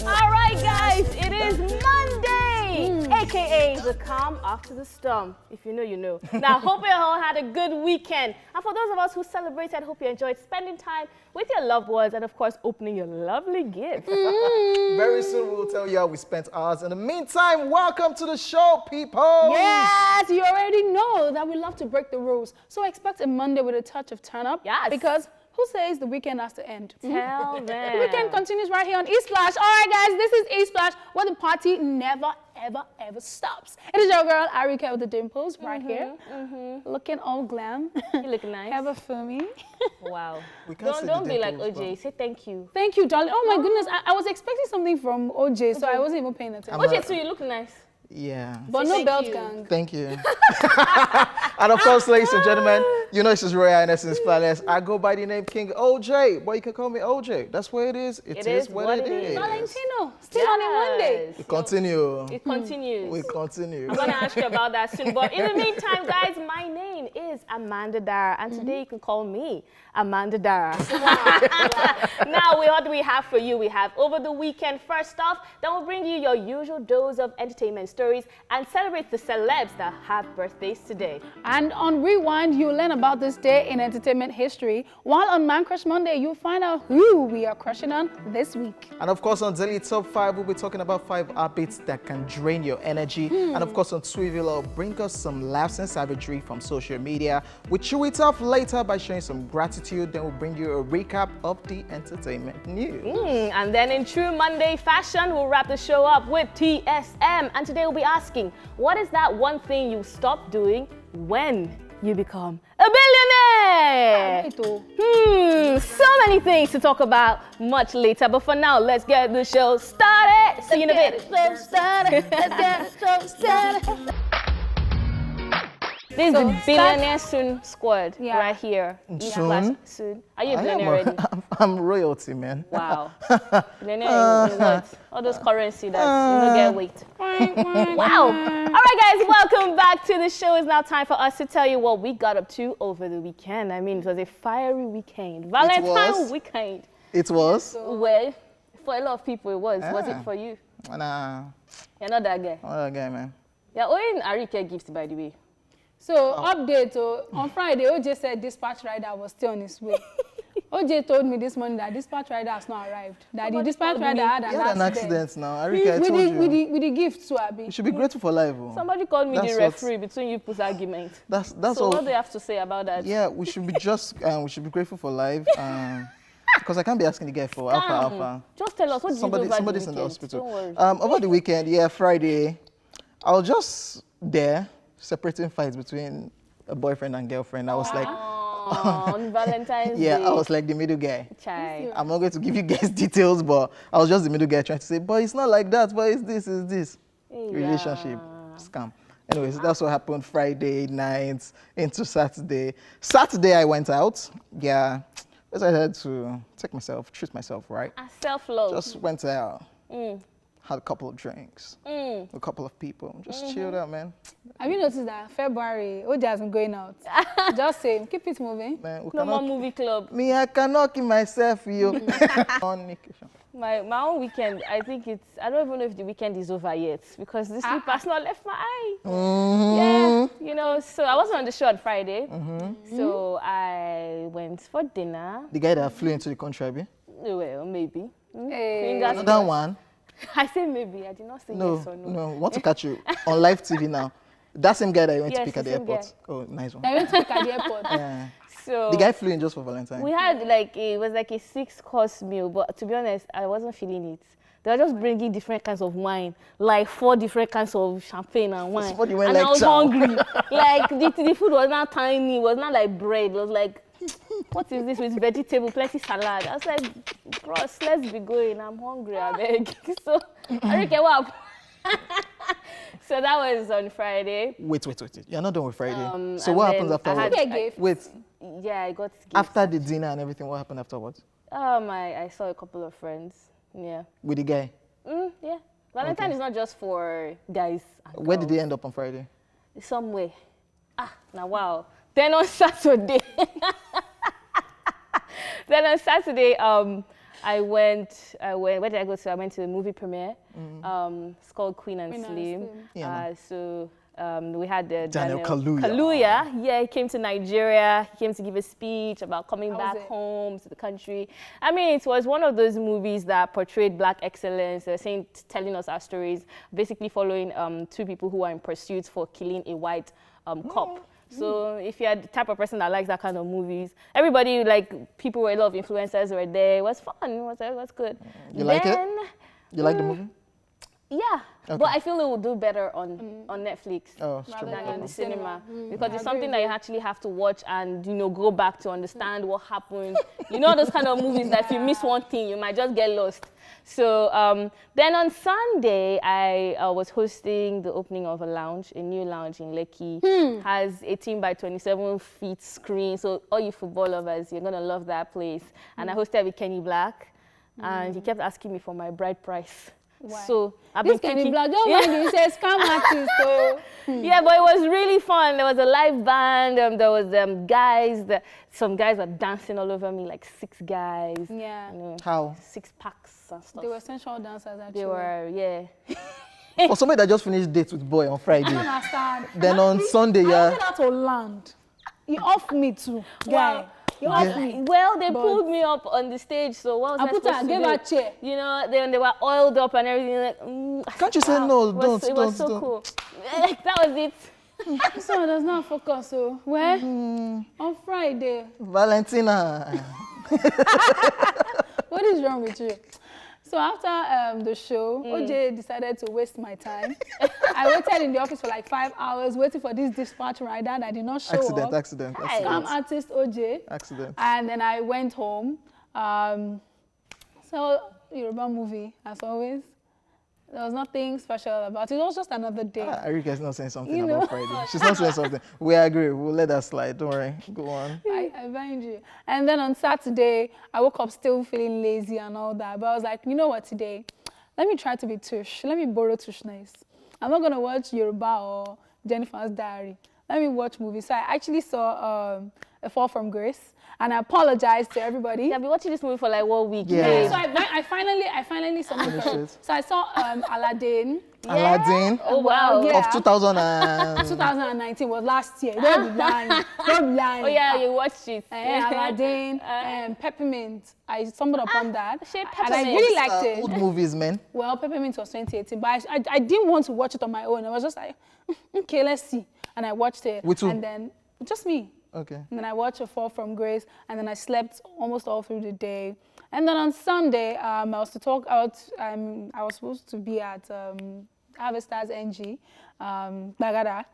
All right, guys, it is Monday, aka the calm after the storm. If you know, you know. Now, hope you all had a good weekend. And for those of us who celebrated, hope you enjoyed spending time with your loved ones and, of course, opening your lovely gifts. Very soon we'll tell you how we spent ours. In the meantime, welcome to the show, people. Yes, you already know that we love to break the rules. So expect a Monday with a touch of turn up. Yes. Because who says the weekend has to end? Tell them. The weekend continues right here on E-Splash. All right, guys, this is E-Splash, where the party never, ever, ever stops. It is your girl, Arika with the dimples, right here. Looking all glam. You look nice. Ever for me. Wow. We can't say Don't the be like dimples, OJ. but- Say thank you. Thank you, darling. Oh, my goodness. I was expecting something from OJ, so I wasn't even paying attention. OJ, so you look nice. Yeah. But Say no thank belt you. gang. Thank you. And of course, ladies and gentlemen, you know this is Royal Highness's Palace. I go by the name King OJ, but you can call me OJ. That's what it is. It is what it is. Valentino, still on a Monday. We continue. It continues. We continue. I'm going to ask you about that soon. But in the meantime, guys, my name is Amanda Dara. And today you can call me Amanda Dara. Now, what do we have for you? We have over the weekend first off. Then we'll bring you your usual dose of entertainment stories and celebrate the celebs that have birthdays today. And on Rewind, you'll learn about this day in entertainment history. While on Man Crush Monday, you'll find out who we are crushing on this week. And of course, on Daily Top 5, we'll be talking about 5 habits that can drain your energy. And of course, on Swivel, I'll bring us some laughs and savagery from social media. We'll chew it off later by showing some gratitude. Then we'll bring you a recap of the entertainment news. And then in true Monday fashion, we'll wrap the show up with TSM. And today we'll be asking, what is that one thing you stop doing when you become a billionaire? So many things to talk about much later. But for now, let's get the show started. See you in a bit. Let's get the show started. This is So, the Billionaire Soon squad Yeah. right here. Soon? Soon. Are you a billionaire already? I'm royalty, man. Wow. Billionaire in what? All those currency that you don't get weight. Wow. All right, guys, welcome back to the show. It's now time for us to tell you what we got up to over the weekend. I mean, it was a fiery weekend. Valentine's weekend. It was? Well, for a lot of people, it was. Was it Ah. for you? Nah. You're not that guy. Oh, okay, man. You're owing Arike gifts, by the way. So, update, on Friday, OJ said dispatch rider was still on his way. OJ told me this morning that dispatch rider has not arrived. That the dispatch told rider me. had You had an accident now. Arika, I With told the, you. with the gift, so Abi. You should be grateful for life. Oh. Somebody called me That's the what- referee between you people's argument. That's So all. what do you have to say about that? Yeah, we should be just we should be grateful for life. Because I can't be asking the guy for alpha. Just tell us, what did you do over Somebody's the in the weekend? hospital. Don't worry. Over the weekend, yeah, Friday, I was just there separating fights between a boyfriend and girlfriend. I was like, On Valentine's yeah, Day. I was like the middle guy. Chai. I'm not going to give you guys details, but I was just the middle guy trying to say, but it's not like that, but it's this. Relationship scam. Anyways, that's what happened Friday night into Saturday. Saturday, I went out. Yeah, I had to treat myself, right? And self-love. Just went out, had a couple of drinks, a couple of people, just chilled out, man. Have you noticed that February, OJ has been going out? Just say, keep it moving. Man, we No more cannot, movie club. me, I cannot keep myself, yo. On vacation. My own weekend, I think I don't even know if the weekend is over yet because the sleep has not left my eye. Yeah, so I wasn't on the show on Friday. So I went for dinner. The guy that flew into the country, abi? Well, maybe. Hey. Fingers Another crossed. one. I say maybe. I did not say No, yes or no. no, want to catch you on live TV now. That same guy that you went to Yes, pick at the the same airport. guy. Oh, nice one. I went to pick at the airport. Yeah. So The guy flew in just for Valentine. we had it was like a 6-course meal, but to be honest, I wasn't feeling it. They were just bringing different kinds of wine, like 4 different kinds of champagne and wine. What, you went And I like was chow? hungry. Like the food was not tiny, it was not like bread. It was like, what is this with vegetable, plenty salad? I was like, gross, let's be going. I'm hungry, I beg. So I don't care what. So that was on Friday. Wait. You're not done with Friday. So and what then happens I afterwards? had- Get a gift. Wait, Yeah, I got gifts. after the dinner and everything, what happened afterwards? I saw a couple of friends. Yeah. With the guy? Yeah. Valentine is not just for guys. and Where did girls. they end up on Friday? Somewhere. Now wow. Then on Saturday, where did I go to? I went to the movie premiere. It's called Queen and Slim. Yeah, So we had Daniel Kaluuya. Kaluuya. Yeah, he came to Nigeria. He came to give a speech about coming How back was it? home to the country. I mean, it was one of those movies that portrayed Black excellence, telling us our stories, basically following two people who are in pursuit for killing a white cop. So if you're the type of person that likes that kind of movies, everybody, like, people were, a lot of influencers were there. It was fun. It was good. You like it? You like the movie? Yeah, but I feel it would do better on Netflix True. than in the cinema because it's something that you actually have to watch and go back to understand what happened. You know those kind of movies that if you miss one thing, you might just get lost. So then on Sunday, I was hosting the opening of a new lounge in Lekki. Has 18 by 27 feet screen. So all you football lovers, you're gonna love that place. And I hosted with Kenny Black, and he kept asking me for my bride price. Why? So I've This been Kenny thinking, Black, don't mind him, he says scam artist. So. yeah, but it was really fun. There was a live band. There was some guys were dancing all over me, like 6 guys. Yeah. How? 6 packs and stuff. They were sensual dancers, actually. They were, yeah. For somebody that just finished date with boy on Friday, I don't understand. then on Sunday, I yeah. wanted that to land. He off me too, guy. He off me. Well, they pulled me up on the stage, so what was I supposed to do? Gave her a chair. You know, they were oiled up and everything. Like, Can't you say no? It was so cool. That was it. So does not focus. So where? On Friday. Valentina. What is wrong with you? So after the show, OJ decided to waste my time. I waited in the office for like 5 hours waiting for this dispatch rider that did not show up. Accident. Scam artist OJ. Accident. And then I went home. So Yoruba movie, as always. There was nothing special about it. It was just another day. Erika is not saying something about Friday. She's not saying something. We agree. We'll let that slide. Don't worry. Go on. I find you. And then on Saturday, I woke up still feeling lazy and all that. But I was like, you know what, today? Let me try to be tush. Let me borrow tush nice. I'm not going to watch Yoruba or Jennifer's Diary. Let me watch movies. So I actually saw A Fall from Grace. And I apologized to everybody. Yeah, I've been watching this movie for like 1 week. Yeah. So I finally saw it. So I saw Aladdin. Aladdin. Oh, wow. Yeah. Of 2019 was last year. Don't be lying. Don't be lying. Oh, yeah, you watched it. Aladdin, Peppermint. I stumbled upon that. And I Peppermint. really liked it. Old movies, man. Well, Peppermint was 2018, but I didn't want to watch it on my own. I was just like, okay, let's see. And I watched it. With who? And then, just me. Okay. And then I watched A Fall from Grace, and then I slept almost all through the day. And then on Sunday, I was supposed to be at Harvesters NG, Bagada,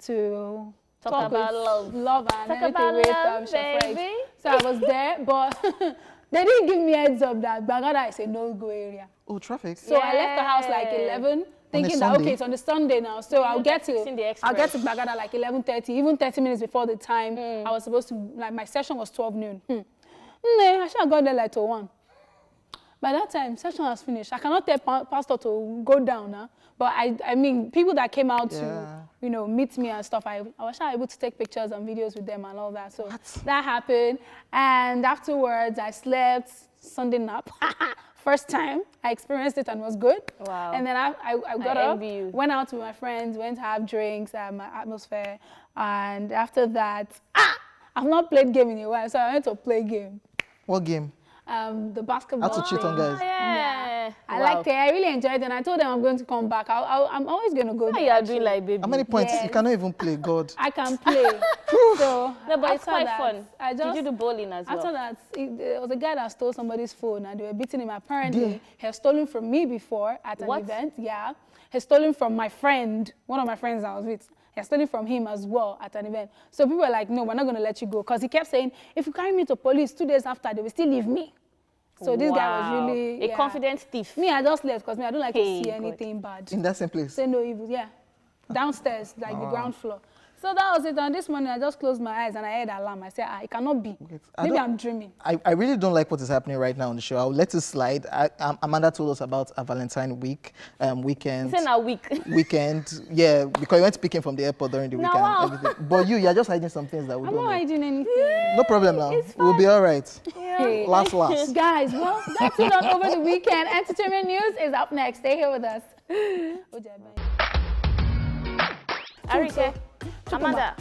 to talk about love and everything with Shafresh. So I was there, but they didn't give me heads up that Bagada is a no-go area. Oh, traffic. So I left the house like 11. Thinking that, okay, it's on the Sunday now, so I'll get to Bagada like 11:30, even 30 minutes before the time I was supposed to, like my session was 12 noon. I should have got there like to 1. By that time, session was finished. I cannot tell pastor to go down now, but I mean, people that came out to, meet me and stuff, I was able to take pictures and videos with them and all that. So that happened, and afterwards I slept, Sunday nap. First time I experienced it and was good. Wow. And then I got up, you. went out with my friends, went to have drinks at my atmosphere. And after that, I've not played game in a while, so I went to play game. What game? The basketball. How to cheat on guys. Yeah. I liked it. I really enjoyed it. And I told them I'm going to come back. I'm always going to go. How you are doing like baby? How many points? Yes. You cannot even play, God. I can play. So No, but it's after quite that, fun. Did you do bowling as well? After that, there was a guy that stole somebody's phone and they were beating him. Apparently, he had stolen from me before at an event. Yeah. He had stolen from my friend, one of my friends I was with. He had stolen from him as well at an event. So people were like, no, we're not going to let you go. Because he kept saying, if you carry me to police 2 days after, they will still leave me. So this guy was really... a confident thief. Me, I just left because I don't like to see anything bad. In that same place? Say no evil, yeah. Downstairs, like the ground floor. So that was it. And this morning, I just closed my eyes and I heard alarm. I said, it cannot be. Maybe I'm dreaming. I really don't like what is happening right now on the show. I'll let it slide. Amanda told us about a Valentine weekend. It's in a week. Weekend, yeah, because you went speaking from the airport during the weekend. Wow. Everything. But you're just hiding some things that we don't know. I'm not hiding anything. No problem now. We'll be all right. Yeah. Last. Guys, well, that's it on Over the Weekend. Entertainment news is up next. Stay here with us. Arike, Amanda.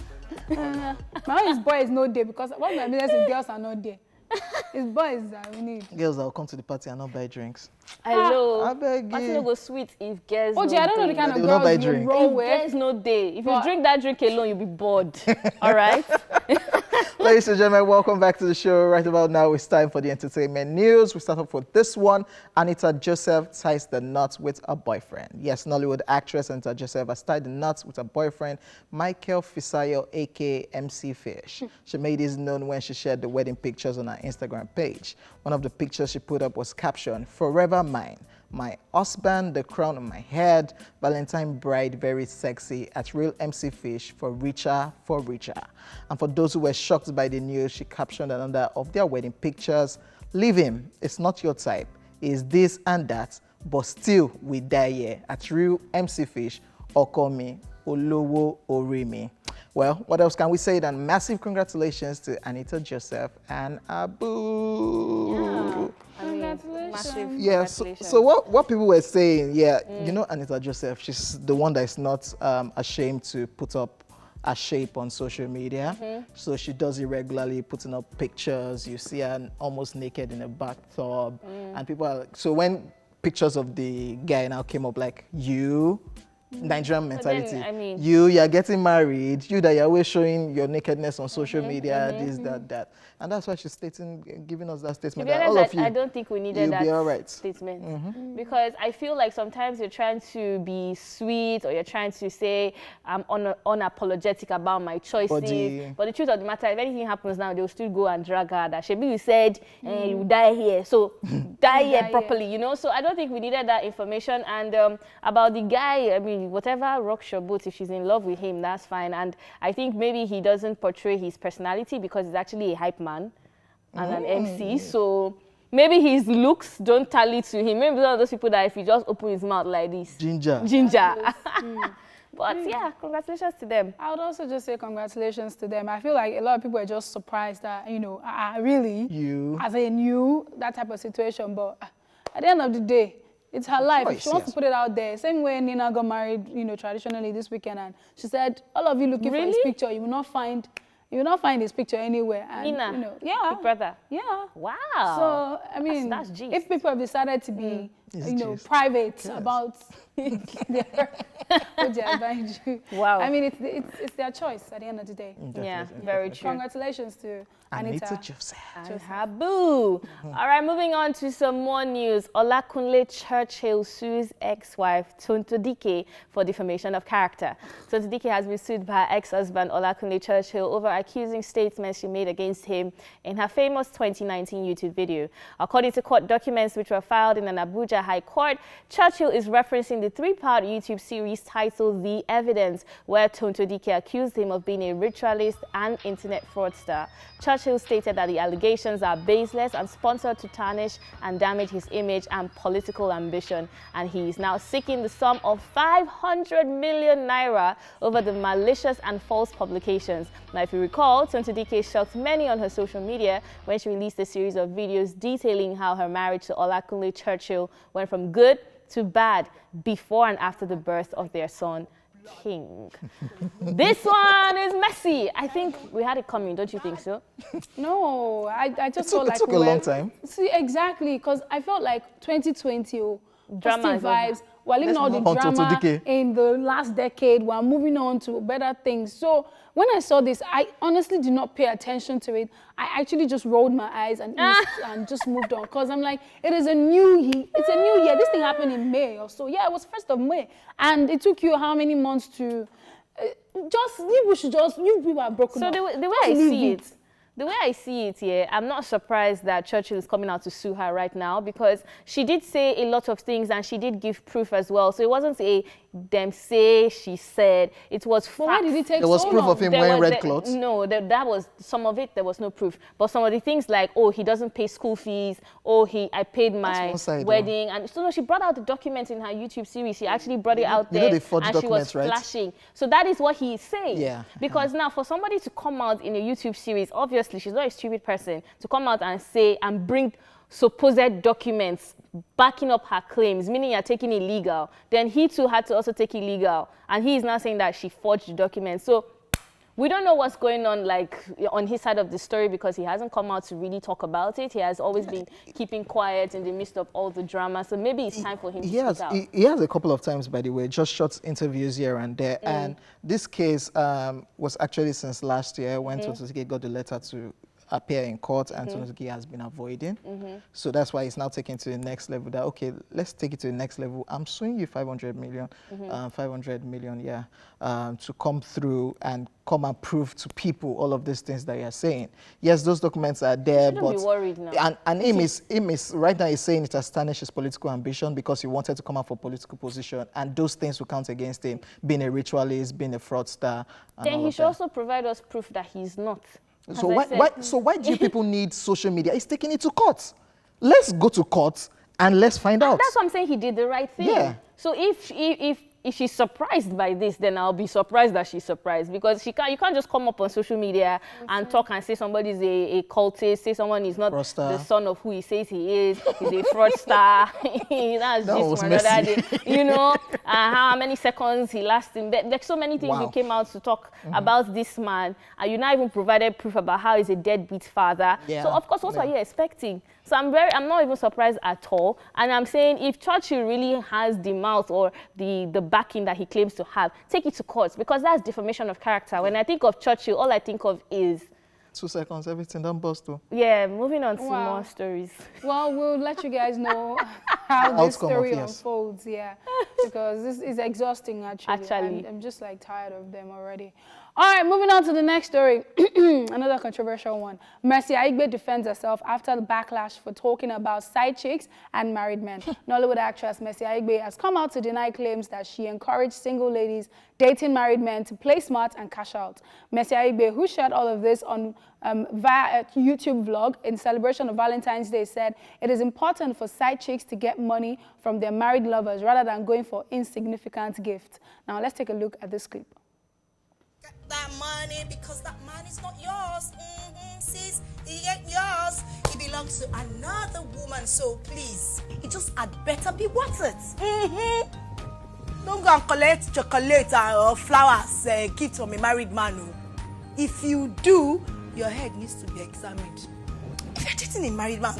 My own boy is not there because what's my business if girls are not there? It's boys that we need. Girls that will come to the party and not buy drinks. Hello. I beg you. Party no go sweet if girls I don't know the kind of will not buy girls you drink. roll If with. there's no day. If you drink that drink alone, you'll be bored. All right? Ladies and gentlemen, welcome back to the show. Right about now, it's time for the entertainment news. We start off with this one. Anita Joseph ties the knot with a boyfriend. Yes, Nollywood actress Anita Joseph has tied the knot with her boyfriend, Michael Fisayo, aka MC Fish. She made this known when she shared the wedding pictures on her Instagram page. One of the pictures she put up was captioned, "Forever mine. My husband, the crown on my head, Valentine bride, very sexy, at Real MC Fish, for richer, for richer." And for those who were shocked by the news, she captioned another of their wedding pictures, "Leave him, it's not your type, is this and that, but still we die here, at Real MC Fish, Okomi, Olowo, Orimi." Well, what else can we say than massive congratulations to Anita Joseph and Abu. Yeah. Congratulations. Massive Yeah, so what people were saying, you know Anita Joseph, she's the one that is not ashamed to put up a shape on social media. So she does it regularly, putting up pictures. You see her almost naked in a bathtub. And people are like, so when pictures of the guy now came up, like, you, Nigerian mentality. Then, you're getting married, you that you're always showing your nakedness on social media, this, that. And that's why she's giving us that statement. To be That honest, all of you, I don't think we needed you'll that be all right. statement. Because I feel like sometimes you're trying to be sweet or you're trying to say I'm unapologetic about my choices. But the truth of the matter, if anything happens now, they'll still go and drag her. That Shebi, you said you die here, so die here properly, you know? So I don't think we needed that information. And about the guy, I mean, whatever rocks your boat, if she's in love with him, that's fine. And I think maybe he doesn't portray his personality because he's actually a hype man and an MC. So maybe his looks don't tally to him. Maybe one of those people that if he just open his mouth like this. Ginger. But yeah, congratulations to them. I would also just say congratulations to them. I feel like a lot of people are just surprised that, you know, really, as in you, that type of situation. But at the end of the day, it's her life. If she wants to put it out there. Same way Nina got married, you know, traditionally this weekend, and she said, all of you looking for his picture, you will not find his picture anywhere. And, Nina, you know, yeah, big brother. Yeah. Wow. So I mean, that's if people have decided to be, you know, private about what they advise you. Wow. I mean, it's their choice at the end of the day. Yeah, very true. Congratulations to Anita Joseph. And Habu. All right, moving on to some more news. Olakunle Churchill sues ex-wife Tonto Dikeh for defamation of character. Tonto Dikeh has been sued by her ex-husband Olakunle Churchill over accusing statements she made against him in her famous 2019 YouTube video. According to court documents which were filed in an Abuja High Court, Churchill is referencing the three-part YouTube series titled The Evidence, where Tonto Dikeh accused him of being a ritualist and internet fraudster. Churchill stated that the allegations are baseless and sponsored to tarnish and damage his image and political ambition, and he is now seeking the sum of 500 million naira over the malicious and false publications. Now, if you recall, Tonto Dikeh shocked many on her social media when she released a series of videos detailing how her marriage to Olakunle Churchill went from good to bad before and after the birth of their son, King. This one is messy. I think we had it coming, don't you think so? No, I just felt like it took a long time. See, exactly, because I felt like 2020, drama vibes. We're leaving all the drama in the last decade. We're moving on to better things. So when I saw this, I honestly did not pay attention to it. I actually just rolled my eyes and just moved on, because I'm like, it's a new year. This thing happened in May or so. Yeah, it was 1st of May. And it took you how many months to you people are broken up. So the way I see it, The way I see it here, I'm not surprised that Churchill is coming out to sue her right now, because she did say a lot of things and she did give proof as well. So it wasn't a them say, she said. It was facts. Why did it take There was so proof long? of him wearing red clothes? No, that was some of it. There was no proof. But some of the things like, oh, he doesn't pay school fees. Oh, I paid my wedding. And so no, she brought out the documents in her YouTube series. She actually brought it out there, and she was flashing. So that is what he is saying. Yeah. Because now for somebody to come out in a YouTube series, obviously she's not a stupid person, to come out and say and bring supposed documents backing up her claims, meaning you're taking illegal, then he too had to also take illegal. And he is now saying that she forged the documents. So we don't know what's going on, like, on his side of the story, because he hasn't come out to really talk about it. He has always been keeping quiet in the midst of all the drama. So maybe it's time for him to speak out. He has a couple of times, by the way, just short interviews here and there. And this case was actually since last year when Tonto Dikeh got the letter to appear in court, and Tonto Dikeh has been avoiding. So that's why it's now taken to the next level, that, okay, let's take it to the next level. I'm suing you 500 million, 500 million, yeah, to come through and come and prove to people all of these things that you're saying. Yes, those documents are there, but be worried now. And him is right now, he's saying it has tarnished his political ambition because he wanted to come out for political position, and those things will count against him, being a ritualist, being a fraudster. Then he should also provide us proof that he's not. So why do you people need social media? He's taking it to court. Let's go to court and let's find out. That's what I'm saying. He did the right thing. Yeah. So if she's surprised by this, then I'll be surprised that she's surprised, because you can't just come up on social media and talk and say somebody's a cultist, say someone is not the son of who he says he is, he's a fraudster. That's just for another day. You know, how many seconds he lasted. There's so many things you came out to talk about this man, and you not even provided proof about how he's a deadbeat father. Yeah. So of course, what are you expecting? So I'm not even surprised at all. And I'm saying, if Churchill really has the mouth or the backing that he claims to have, take it to court, because that's defamation of character. When I think of Churchill, all I think of is 2 seconds, everything done bust too. Yeah, moving on to more stories. Well, we'll let you guys know how this story unfolds, because this is exhausting, actually. I'm just like tired of them already. All right, moving on to the next story. Another controversial one. Mercy Aigbe defends herself after the backlash for talking about side chicks and married men. Nollywood actress Mercy Aigbe has come out to deny claims that she encouraged single ladies dating married men to play smart and cash out. Mercy Aigbe, who shared all of this on via a YouTube vlog in celebration of Valentine's Day, said it is important for side chicks to get money from their married lovers rather than going for insignificant gifts. Now, let's take a look at this clip. Get that money, because that money's not yours. Sis, it ain't yours. It belongs to another woman, so please, it just had better be worth it. Don't go and collect chocolate or flowers, gifts from a married man. No. If you do, your head needs to be examined. If you're dating a married man,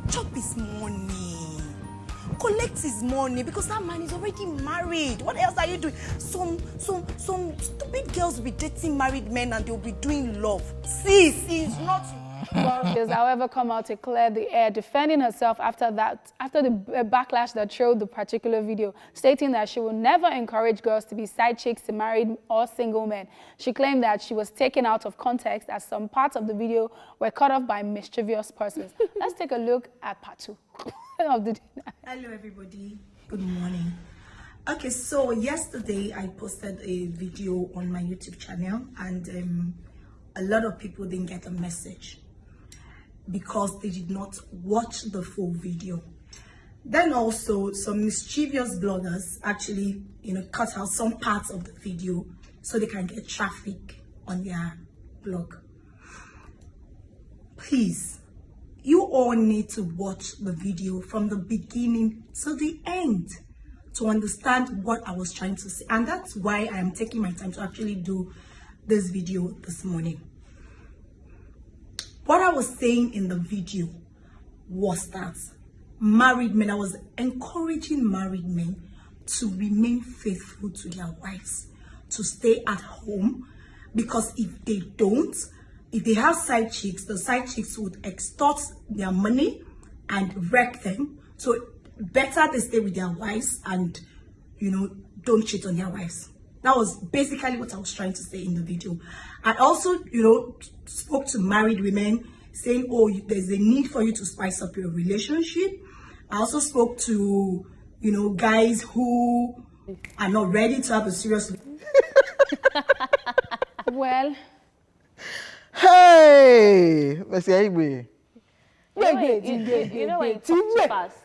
chop his money. Collect his money, because that man is already married. What else are you doing? Some stupid girls will be dating married men and they'll be doing love. Sis, he's not. Well, she has, however, come out to clear the air, defending herself after the backlash that showed the particular video, stating that she will never encourage girls to be side chicks to married or single men. She claimed that she was taken out of context as some parts of the video were cut off by mischievous persons. Let's take a look at part 2 of the. Hello, everybody. Good morning. Okay, so yesterday I posted a video on my YouTube channel, and a lot of people didn't get the message because they did not watch the full video. Then also some mischievous bloggers actually, cut out some parts of the video so they can get traffic on their blog. Please, you all need to watch the video from the beginning to the end to understand what I was trying to say. And that's why I am taking my time to actually do this video this morning. What I was saying in the video was that married men, I was encouraging married men to remain faithful to their wives, to stay at home, because if they don't, if they have side chicks, the side chicks would extort their money and wreck them. So better they stay with their wives and, don't cheat on their wives. That was basically what I was trying to say in the video. I also, you know, spoke to married women saying, oh, there's a need for you to spice up your relationship. I also spoke to, you know, guys who are not ready to have a serious Well, hey, let's see, wait. You know when you talk too fast,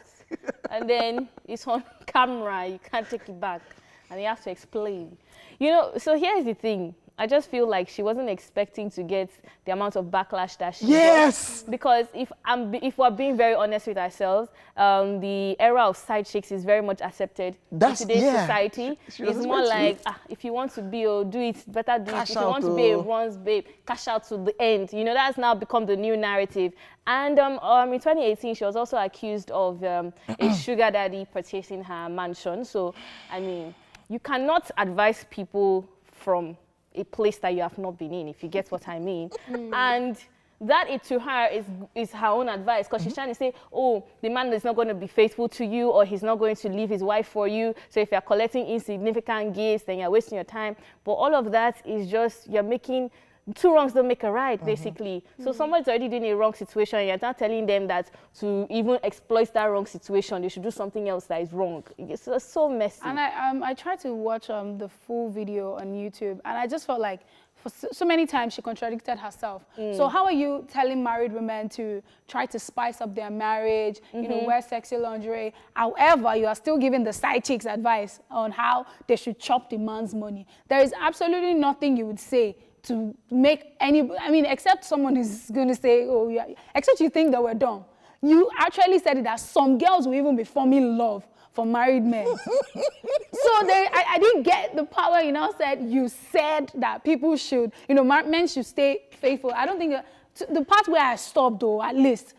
and then it's on camera, you can't take it back, and you have to explain. You know, so here's the thing. I just feel like she wasn't expecting to get the amount of backlash that she got. Because if we're being very honest with ourselves, the era of side chicks is very much accepted in today's society. It's more like, if you want to be or do it, better do it. If you want to be a runs babe, cash out to the end. You know, that's now become the new narrative. And in 2018, she was also accused of a sugar daddy purchasing her mansion. So, I mean, you cannot advise people from a place that you have not been in, if you get what I mean. And that to her is her own advice, because she's trying to say, oh, the man is not going to be faithful to you, or he's not going to leave his wife for you. So if you're collecting insignificant gifts, then you're wasting your time. But all of that is just, you're making two wrongs don't make a right, basically. So someone's already doing a wrong situation, and you're not telling them that to even exploit that wrong situation, they should do something else that is wrong. It's so messy. And I tried to watch the full video on YouTube, and I just felt like for so many times she contradicted herself. So how are you telling married women to try to spice up their marriage, you know, wear sexy lingerie? However, you are still giving the side chicks advice on how they should chop the man's money. There is absolutely nothing you would say to make any, I mean, except someone is going to say, oh, yeah, except you think that we're dumb. You actually said it that some girls will even be forming love for married men. So I didn't get the power, you know, you said that people should, you know, men should stay faithful. I don't think that, the part where I stopped though, at least,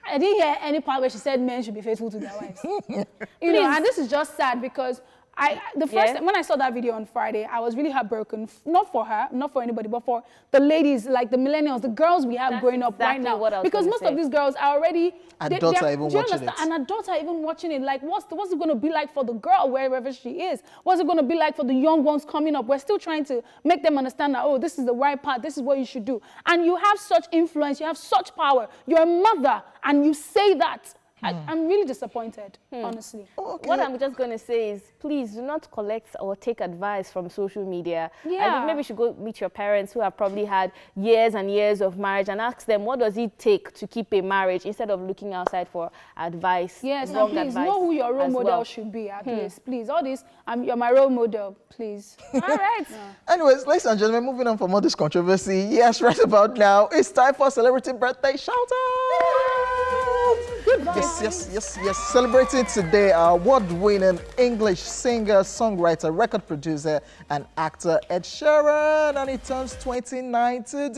I didn't hear any part where she said men should be faithful to their wives. You know, and this is just sad because when I saw that video on Friday, I was really heartbroken. Not for her, not for anybody, but for the ladies, like the millennials, the girls we have growing up right now. Because most of these girls are already adults are even watching it. And adults are even watching it. Like, what's it going to be like for the girl wherever she is? What's it going to be like for the young ones coming up? We're still trying to make them understand that, oh, this is the right path. This is what you should do. And you have such influence. You have such power. You're a mother, and you say that. I'm really disappointed, honestly. Okay. What I'm just going to say is, please do not collect or take advice from social media. I think maybe you should go meet your parents who have probably had years and years of marriage and ask them, what does it take to keep a marriage, instead of looking outside for advice. Yes, and please know who your role model should be, at least. Please, all this, you're my role model, please. All right. Anyways, ladies and gentlemen, moving on from all this controversy, yes, right about now, it's time for celebrity birthday shout-out! Yes. Celebrating today, our award-winning English singer, songwriter, record producer, and actor Ed Sheeran, and he turns 29 today.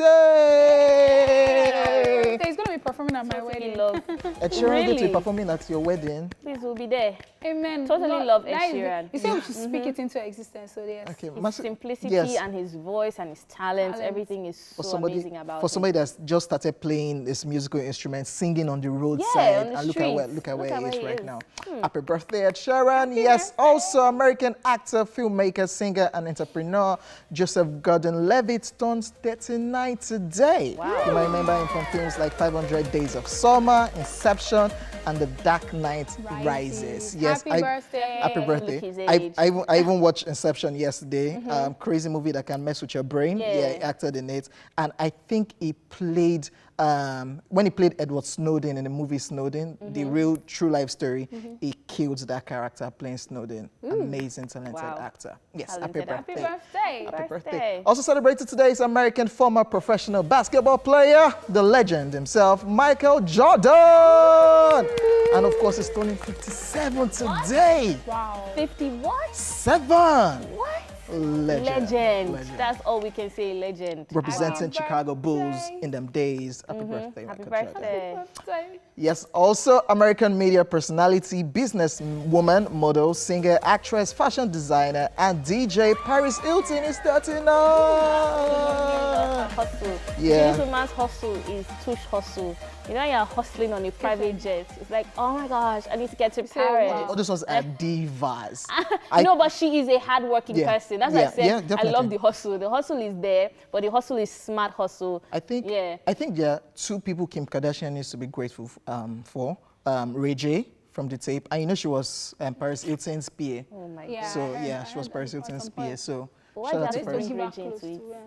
He's going to be performing at my wedding. Ed Sheeran going to be performing at your wedding. Please, we'll be there. Amen. Totally love Ed Sheeran. You say we should speak it into existence, so yes. Okay. His simplicity and his voice and his talent, everything is so amazing about him. For somebody that's just started playing this musical instrument, singing on the roadside, and look at where he is right now. Happy birthday, Ed Sheeran. Yes, also American actor, filmmaker, singer, and entrepreneur Joseph Gordon-Levitt turns 39 today. Wow. You might remember him from films like 500 Days of Summer, Inception, and The Dark Knight Rises. Yes, happy birthday. Happy birthday. I even watched Inception yesterday. Crazy movie that can mess with your brain. Yeah, he acted in it. And I think he played, when he played Edward Snowden in the movie Snowden, the real true life story, he killed that character playing Snowden. Amazing, talented actor. Yes, happy birthday. Happy birthday. Also celebrated today is American former professional basketball player, the legend himself, Michael Jordan. And of course, he's turning 57 today. Wow. 50 what? 7. What? Legend. That's all we can say, legend. Representing Chicago Bulls in them days. Happy birthday, Happy Michael birthday. Jordan. Yes, also American media personality, businesswoman, model, singer, actress, fashion designer, and DJ Paris Hilton is 39. hustle. Yeah. This woman's hustle is tush hustle. You know, you're hustling on a private jet. It's like, oh my gosh, I need to get to Paris. wow. All those ones are divas. No, but she is a hardworking person. That's why I said I love the hustle. The hustle is there, but the hustle is smart hustle. I think there are two people Kim Kardashian needs to be grateful for. Ray J from the tape, and you know she was Paris Hilton's PA. Oh my Yeah, god. So yeah, she was Paris Hilton's PA. So Shout out to Paris.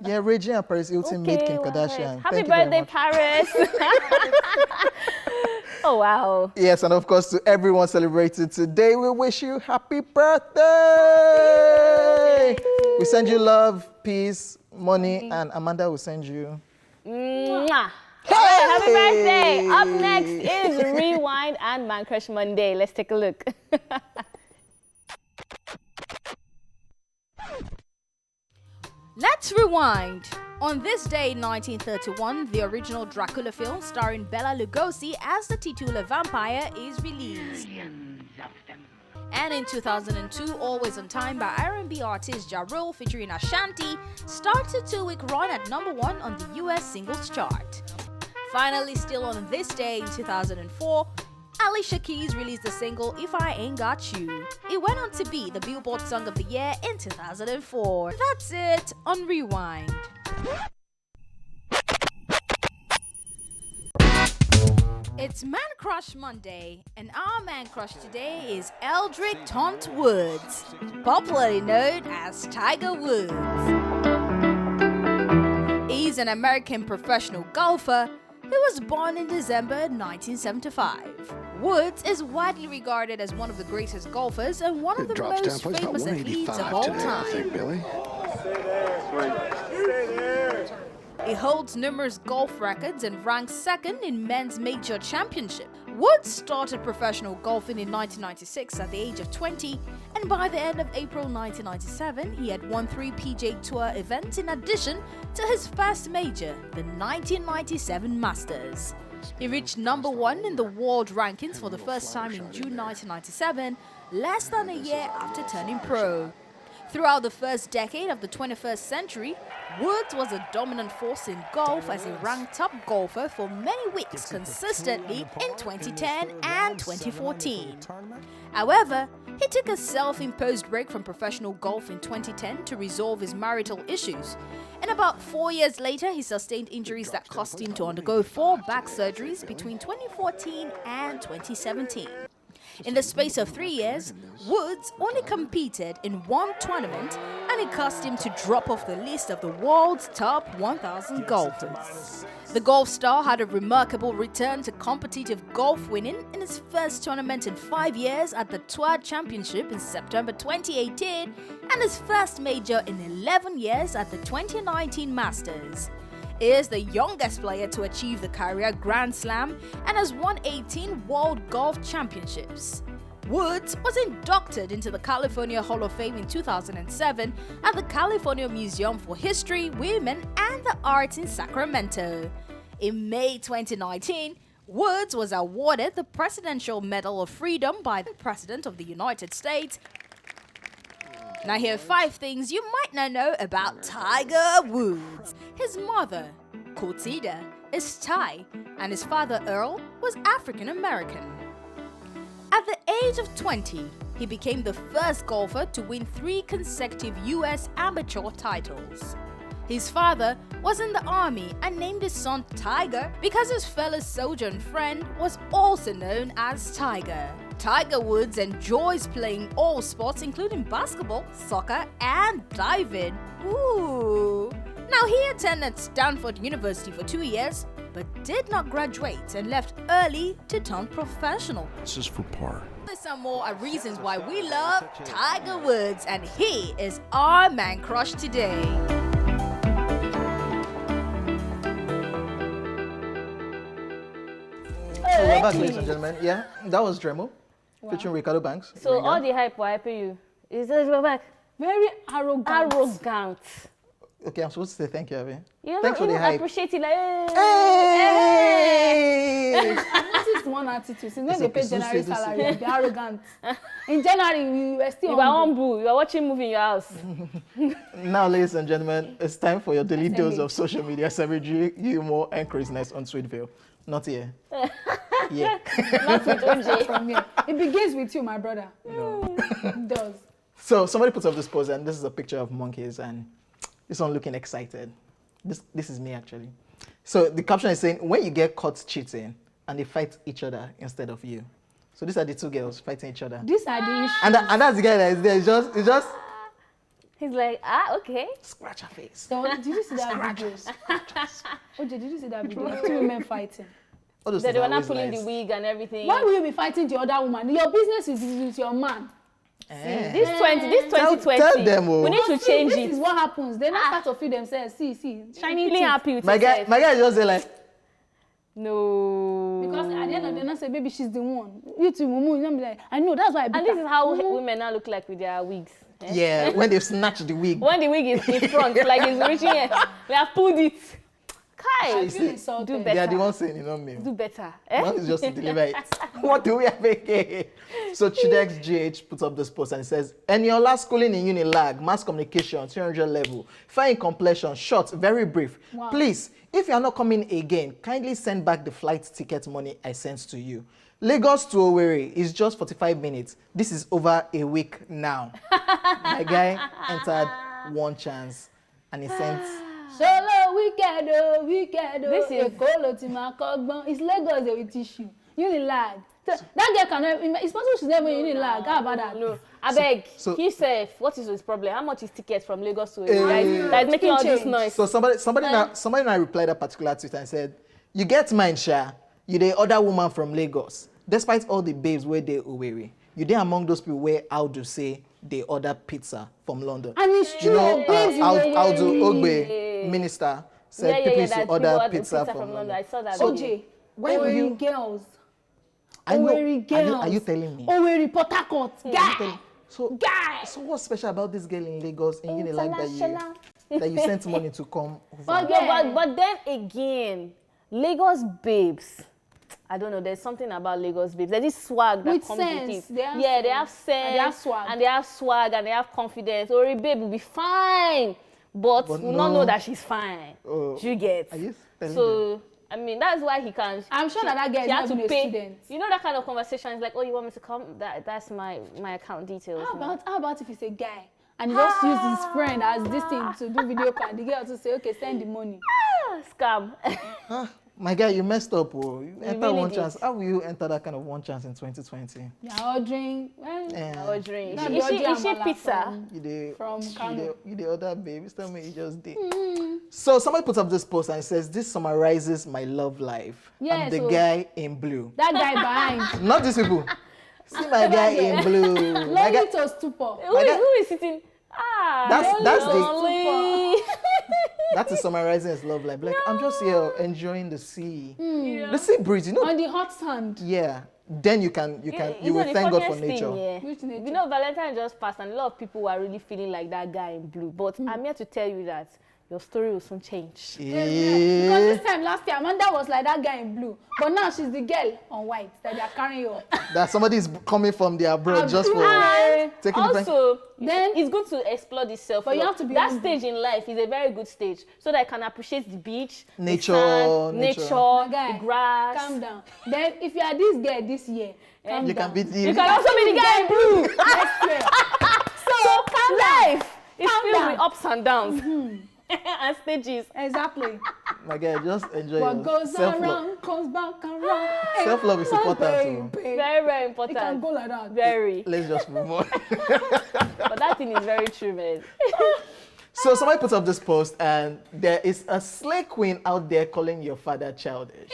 Yeah, Ray J and Paris Hilton made Kim Kardashian. Happy birthday, Paris. Oh, wow. Yes, and of course, to everyone celebrating today, we wish you happy birthday. We send you love, peace, money, and Amanda will send you. Mwah. All right, happy birthday. Up next is Rewind and Man Crush Monday. Let's take a look. Let's rewind. On this day in 1931, the original Dracula film starring Bela Lugosi as the titular vampire is released. And in 2002, Always on Time by R&B artist Ja Rule featuring Ashanti starts a 2-week run at #1 on the US singles chart. Finally, still on this day in 2004, Alicia Keys released the single If I Ain't Got You. It went on to be the Billboard Song of the Year in 2004. That's it on Rewind. It's Man Crush Monday, and our man crush today is Eldrick Taunt Woods, popularly known as Tiger Woods. He's an American professional golfer who was born in December 1975. Woods is widely regarded as one of the greatest golfers and one of the most famous athletes of all time. He holds numerous golf records and ranks second in men's major championship. Woods started professional golfing in 1996 at the age of 20, and by the end of April 1997, he had won 3 PGA Tour events in addition to his first major, the 1997 Masters. He reached #1 in the world rankings for the first time in June 1997, less than a year after turning pro. Throughout the first decade of the 21st century, Woods was a dominant force in golf as he ranked top golfer for many weeks consistently in 2010 and 2014. However, he took a self-imposed break from professional golf in 2010 to resolve his marital issues. And about 4 years later, he sustained injuries that caused him to undergo 4 back surgeries between 2014 and 2017. In the space of 3 years, Woods only competed in 1 tournament, and it caused him to drop off the list of the world's top 1,000 golfers. The golf star had a remarkable return to competitive golf, winning in his first tournament in 5 years at the Tour Championship in September 2018 and his first major in 11 years at the 2019 Masters. He is the youngest player to achieve the career Grand Slam and has won 18 World Golf Championships. Woods was inducted into the California Hall of Fame in 2007 at the California Museum for History, Women, and the Arts in Sacramento. In May 2019, Woods was awarded the Presidential Medal of Freedom by the President of the United States. Now here are 5 things you might not know about Tiger Woods. His mother, Cortida, is Thai, and his father, Earl, was African American. At the age of 20, he became the first golfer to win 3 consecutive US amateur titles. His father was in the army and named his son Tiger because his fellow soldier and friend was also known as Tiger. Tiger Woods enjoys playing all sports including basketball, soccer, and diving. Ooh! Now he attended Stanford University for 2 years, but did not graduate and left early to turn professional. This is for par. There's some more reasons why we love Tiger Woods, and he is our man crush today. So we're back, ladies and gentlemen. Yeah, that was Dremel, featuring Ricardo Banks. So all the hype will hyping you. Is this we're back? Very arrogant. Arrogant. Okay, I'm supposed to say thank you, Abby. You Thanks for don't the even hype. appreciate it. Like, Hey! I noticed one attitude. Since when they pay January salary, and be arrogant. In January, we were still You are humble. You are watching movie in your house. Now, ladies and gentlemen, it's time for your daily dose of social media savagery, humor, and craziness on Sweetville. Not here. Yeah. Not with OJ. From here. It begins with you, my brother. No. It does. So somebody puts up this post, and this is a picture of monkeys, and this one looking excited. This is me, actually. So the caption is saying, when you get caught cheating, and they fight each other instead of you. So these are the two girls fighting each other. These are the issues. And that's the guy that is there. It's just He's like, okay. scratch her face. So, did you see that video? OJ, did you see that video? Two women fighting. All those They things were are not always pulling nice. the wig and everything. Why will you be fighting the other woman? Your business is with your man. This 2020, Tell them, oh. we need to change This it. is what happens. They not start to feel themselves. See, shining Feeling teeth. happy with My guy yourself. just say like, No. Because at the end of the day, not say, baby, she's the one. You too, mumu. You don't be like, I know, that's why I beat And this her. is how Mumu. women now look like with their wigs. Eh? yeah, when they snatch the wig. When the wig is in front, like it's reaching here, they have pulled it. I Kai, feel insulted. do They are the better. ones saying, you know me. Do better. Eh? One is just to deliver it. What do we have again? So Chidex GH puts up this post and it says, Eniola schooling in Unilag, mass communication, 300 level, fine completion, short, very brief. Wow. Please, if you are not coming again, kindly send back the flight ticket money I sent to you. Lagos to Owerri is just 45 minutes. This is over a week now. My guy entered one chance and he sent... Solo wicked, oh. This is- It's Lagos they will teach you. Unilag. That girl cannot. It's possible she's never in Unilag. How about that? No, I beg. so- Himself, what is his problem? How much is ticket from Lagos to Eh. that is making all this Change. noise? So somebody now replied that particular tweet and said, you get mine, Sha. You the other woman from Lagos. Despite all the babes where they Owerri, you dey among those people where Audu say they order pizza from London. And it's true. You know, babes in Audu Owerri. Ogbe, minister, said people used to that order people pizza from London. I saw that. So- video. OJ, Why will Owerri you- girls. I know. Owerri girls. Are you telling me? Owerri Port Harcourt. Guy. So, Guy. so what's special about this girl in Lagos in Unilag that you sent money to come over? No, but then again, Lagos babes. I don't know. There's something about Lagos babes. There's this swag that With comes sense. with it. They have They have sense. sense. And they have swag. And they have swag and they have confidence. Or a babe will be fine, but will not no. know that she's fine. Oh, You get. are you telling So I mean, that's why he can. I'm sure that girl is she had not to even a pay. student. You know that kind of conversation is like, oh, you want me to come? That's my account details. How about if it's a guy and he just use his friend as this thing to do video call? The girl to say, okay, send the money. Scam. My guy, you messed up. Oh. You entered really one did. chance. How will you enter that kind of one chance in 2020? They're ordering. Well, Yeah. Ordering. Not Is she amala pizza? From Kano. You the other baby. Tell me you just did. So somebody put up this post and it says, this summarizes my love life. Yeah, I'm the so- guy in blue. That guy behind. Not these people. See my guy in blue. My guy, Lonely to stupor. Who is sitting? That's the Lonely. that is summarizing his love life. Like I'm just here enjoying the sea. The sea breeze, you know. On the hot sand. Yeah. Then you will the thank God for funniest thing, nature. yeah. Which nature? You know, Valentine just passed, and a lot of people were really feeling like that guy in blue. But I'm here to tell you that your story will soon change. Because Yeah. this time last year, Amanda was like that guy in blue. But now she's the girl on white that they are carrying up. That somebody is coming from the abroad just for And taking the time. also, Then- it's good to explore this self. But you have to be that humble. stage in life is a very good stage, so that I can appreciate the beach, Nature, the sand, nature. My guy, the grass. Calm down. Then if you are this girl this year, calm You down. can beat You can also be the guy in blue. Next year. So life is Calm filled down. with ups and downs and stages. Exactly. My guy, just enjoy What your goes self-love. around comes back around. Self-love is My important, baby. Very, very It can important. go like that. Very. Let's just move on. But that thing is very true, man. So somebody puts up this post and there is a slay queen out there calling your father childish.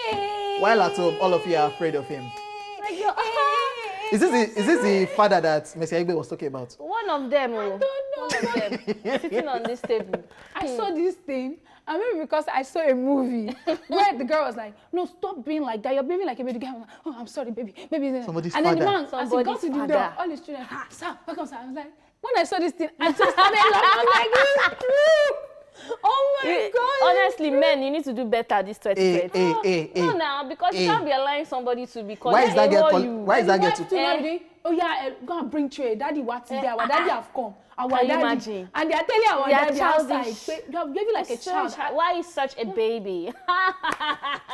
While at home, all of you are afraid of him. Like you're, Is this the father that Messi Aigbe was talking about? one of them, oh. One of them sitting on this table. I saw this thing, and maybe because I saw a movie where the girl was like, "No, stop being like that. You're behaving like a baby." The guy was like, "Oh, I'm sorry, baby, baby." Somebody's and then the father. man, as he got Somebody's to the father. door, all his children, sir, welcome, sir. I was like, when I saw this thing, I just started laughing. I was like, "It's true." Oh my God. Honestly, men, you need to do better this 2020. No, now, because you can't be allowing somebody to be calling. Why is that girl to? Oh yeah, go and bring tray. Daddy, what's there? Our daddy have come. Our Can you daddy. imagine? And they are telling our daddy childish. outside. You have given like a child. Why is such a baby?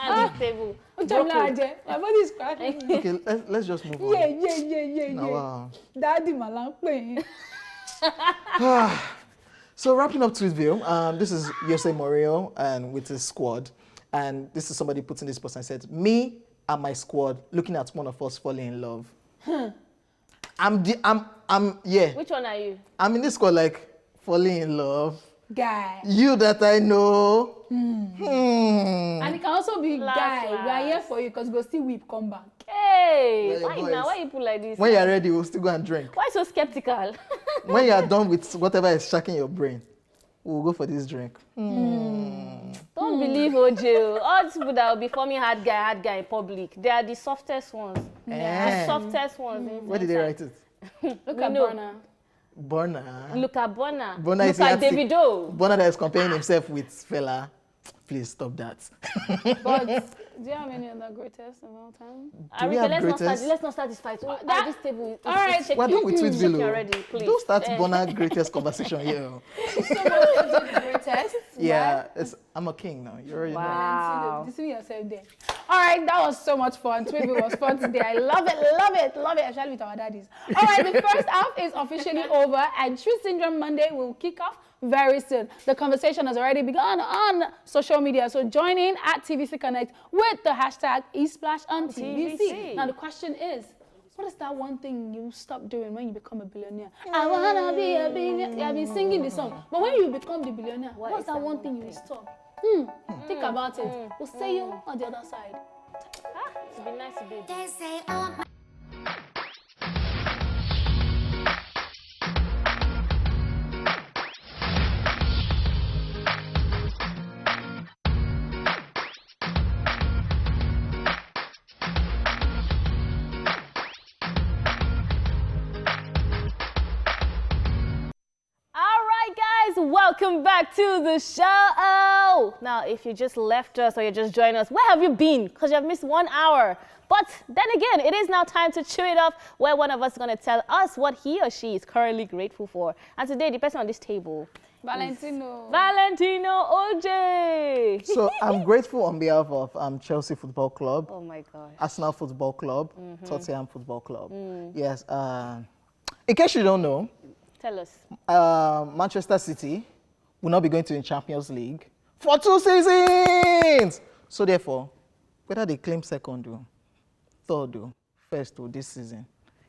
This table. My body is cracking. Okay, let's just move on. Yeah. Daddy malang playing. So wrapping up Tweetville, this is Jose Mourinho and with his squad, and this is somebody putting this post and said, "Me and my squad looking at one of us falling in love." Yeah. Which one are you? I'm in this squad like falling in love. Guy. You that I know. And it can also be guy. We are here for you because we'll still weep come back. Hey, why you put like this? When you're ready, we'll still go and drink. Why so skeptical? When you're done with whatever is shacking your brain, we'll go for this drink. Don't believe OJ. All these people that will be forming hard guy in public, they are the softest ones. The softest ones. Where did they write it? Look at Burna. Burna. Look at Burna. Burna Look at Davido. Burna that is comparing himself with Fela. Please stop that. But do you have any other greatest of all time? Let's not start this fight. This table is all right. We're done with Tweetville already, please. Don't start Burna greatest conversation here. So what is greatest? Yeah, I'm a king now. You already know. Wow. You see yourself there. All right, that was so much fun. Tweetville was fun today. I love it, especially with our daddies. All right, the first half is officially over, and Truth Syndrome Monday will kick off very soon. The conversation has already begun on social media, so join in at TVC Connect with the hashtag eSplash on TVC. Now the question is, what is that one thing you stop doing when you become a billionaire? I wanna be a billionaire. I've been singing the song, but when you become the billionaire, what's that one thing you stop? Think about it. We'll see you on the other side. It'd be nice to be. They say, oh my. Welcome back to the show. Now, if you just left us or you just joined us, where have you been? Because you have missed 1 hour. But then again, it is now time to chew it up, where one of us is going to tell us what he or she is currently grateful for. And today, the person on this table, Valentino OJ. So I'm grateful on behalf of Chelsea Football Club. Oh my God. Arsenal Football Club, Tottenham Football Club. Yes. In case you don't know, tell us. Manchester City will not be going to the Champions League for 2 seasons. So therefore, whether they claim second or third or first or this season,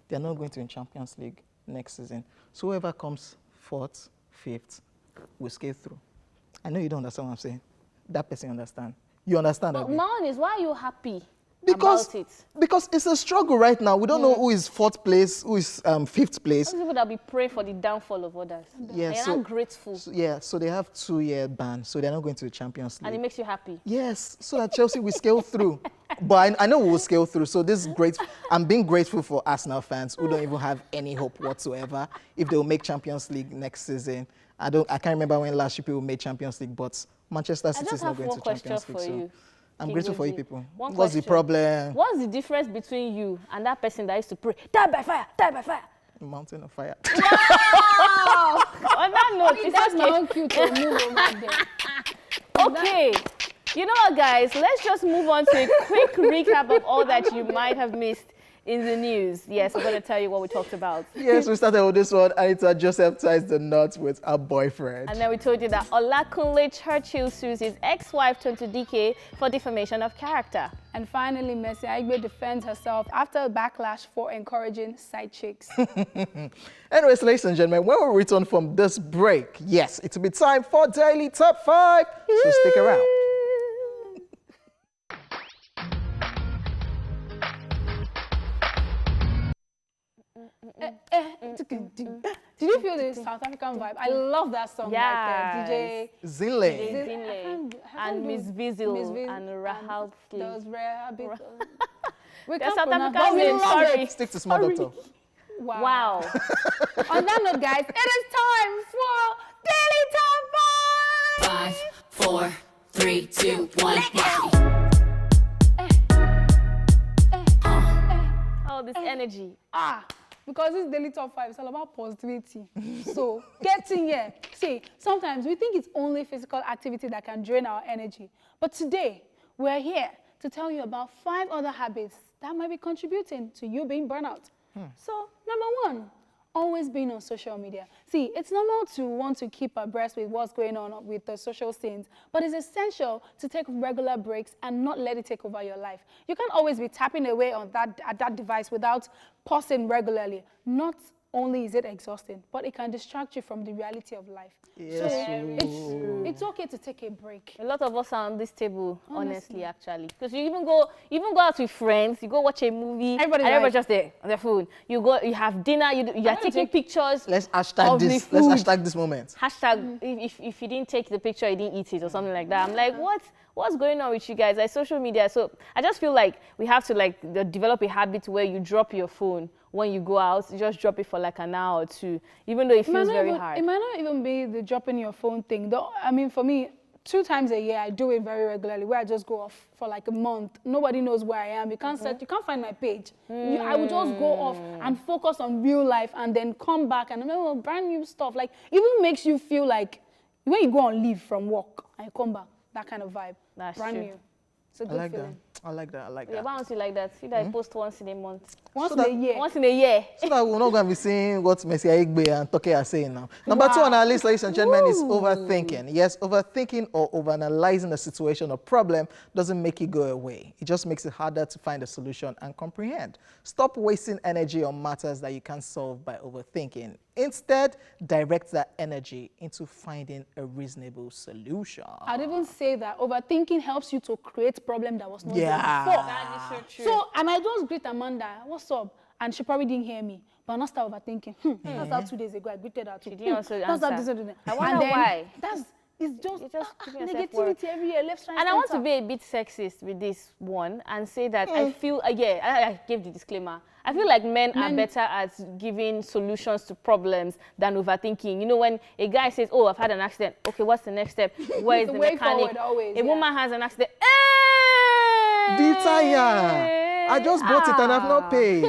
they are not going to the Champions League next season. So whoever comes fourth, fifth, will scale through. I know you don't understand what I'm saying. That person understand. You understand that? Mine is, why are you happy about it? Because it's a struggle right now. We don't know who is fourth place, who is fifth place. Those people that be praying for the downfall of others. Yeah, they're not grateful. So they have 2-year ban, so they're not going to the Champions League. And it makes you happy. Yes, so that Chelsea will scale through. But I know we will scale through. So this is great. I'm being grateful for Arsenal fans who don't even have any hope whatsoever if they will make Champions League next season. I can't remember when last year people made Champions League, but Manchester City is not going to Champions League. So I'm grateful for you people. What's the problem? What's the difference between you and that person that used to pray, die by fire, die by fire? Mountain of fire. Wow! On that note, that's my own cute to move over there. Okay. You know what, guys? Let's just move on to a quick recap of all that you might have missed in the news. Yes, I'm going to tell you what we talked about. Yes, we started with this one. Anita Joseph ties the knot with her boyfriend. And then we told you that Olakunle Churchill sues his ex-wife Tonto Dikeh for defamation of character. And finally, Mercy Aigbe defends herself after a backlash for encouraging side chicks. Anyways, ladies and gentlemen, when we return from this break, yes, it will be time for Daily Top 5. So stick around. Did you feel the South African vibe? I love that song. Yes. DJ Zinle. And Miss Vizil and Rahab. Those rare bit. They're South African names, sorry. Stick to small doctor. Wow. On that note, guys, it is time for Daily Top 5! 5, 4, 3, 2, 1. All this energy. Because this daily top 5 is all about positivity. So get in here. See, sometimes we think it's only physical activity that can drain our energy. But today, we're here to tell you about 5 other habits that might be contributing to you being burnout. So, number 1, always being on social media. See, it's normal to want to keep abreast with what's going on with the social scenes, but it's essential to take regular breaks and not let it take over your life. You can't always be tapping away on that device without pausing regularly. Not only is it exhausting, but it can distract you from the reality of life. Yes, so it's okay to take a break. A lot of us are on this table, honestly, actually. Because you even go out with friends, you go watch a movie, everybody's just there on their phone. You have dinner, you are taking pictures. Let's hashtag this. Let's hashtag this moment. Hashtag if you didn't take the picture, you didn't eat it or something like that. I'm like, what's going on with you guys? Like social media. So I just feel like we have to develop a habit where you drop your phone when you go out. You just drop it for like an hour or 2, even though it feels very hard. It might not even be the dropping your phone thing. Though, I mean, for me, 2 times a year, I do it very regularly, where I just go off for like a month. Nobody knows where I am. You can't find my page. I would just go off and focus on real life and then come back and brand new stuff. Like, even makes you feel like when you go on leave from work and you come back, that kind of vibe. That's brand true. new. It's a good feeling. I like that. Yeah, why don't you like that? See that I post once in a month. Once in a year. Once in a year. So that we're not going to be seeing what Messi Aigbe and Toke are saying now. Number 2 on our list, ladies and gentlemen, is overthinking. Yes, overthinking or overanalyzing a situation or problem doesn't make it go away. It just makes it harder to find a solution and comprehend. Stop wasting energy on matters that you can't solve by overthinking. Instead, direct that energy into finding a reasonable solution. I'd even say that overthinking helps you to create a problem that was not there before. That is so true. So I might just greet Amanda, what's up? And she probably didn't hear me. But I not start overthinking. That's how 2 days ago I greeted her too. She didn't also That's answer. I wonder why. It's just giving yourself negativity work. everywhere, left, right, And I want to center. be a bit sexist with this one and say that I feel, I gave the disclaimer. I feel like men are better at giving solutions to problems than overthinking. You know, when a guy says, oh, I've had an accident. Okay, what's the next step? Where is the way mechanic? forward always, a woman has an accident. The tire. I just bought it and I've not paid.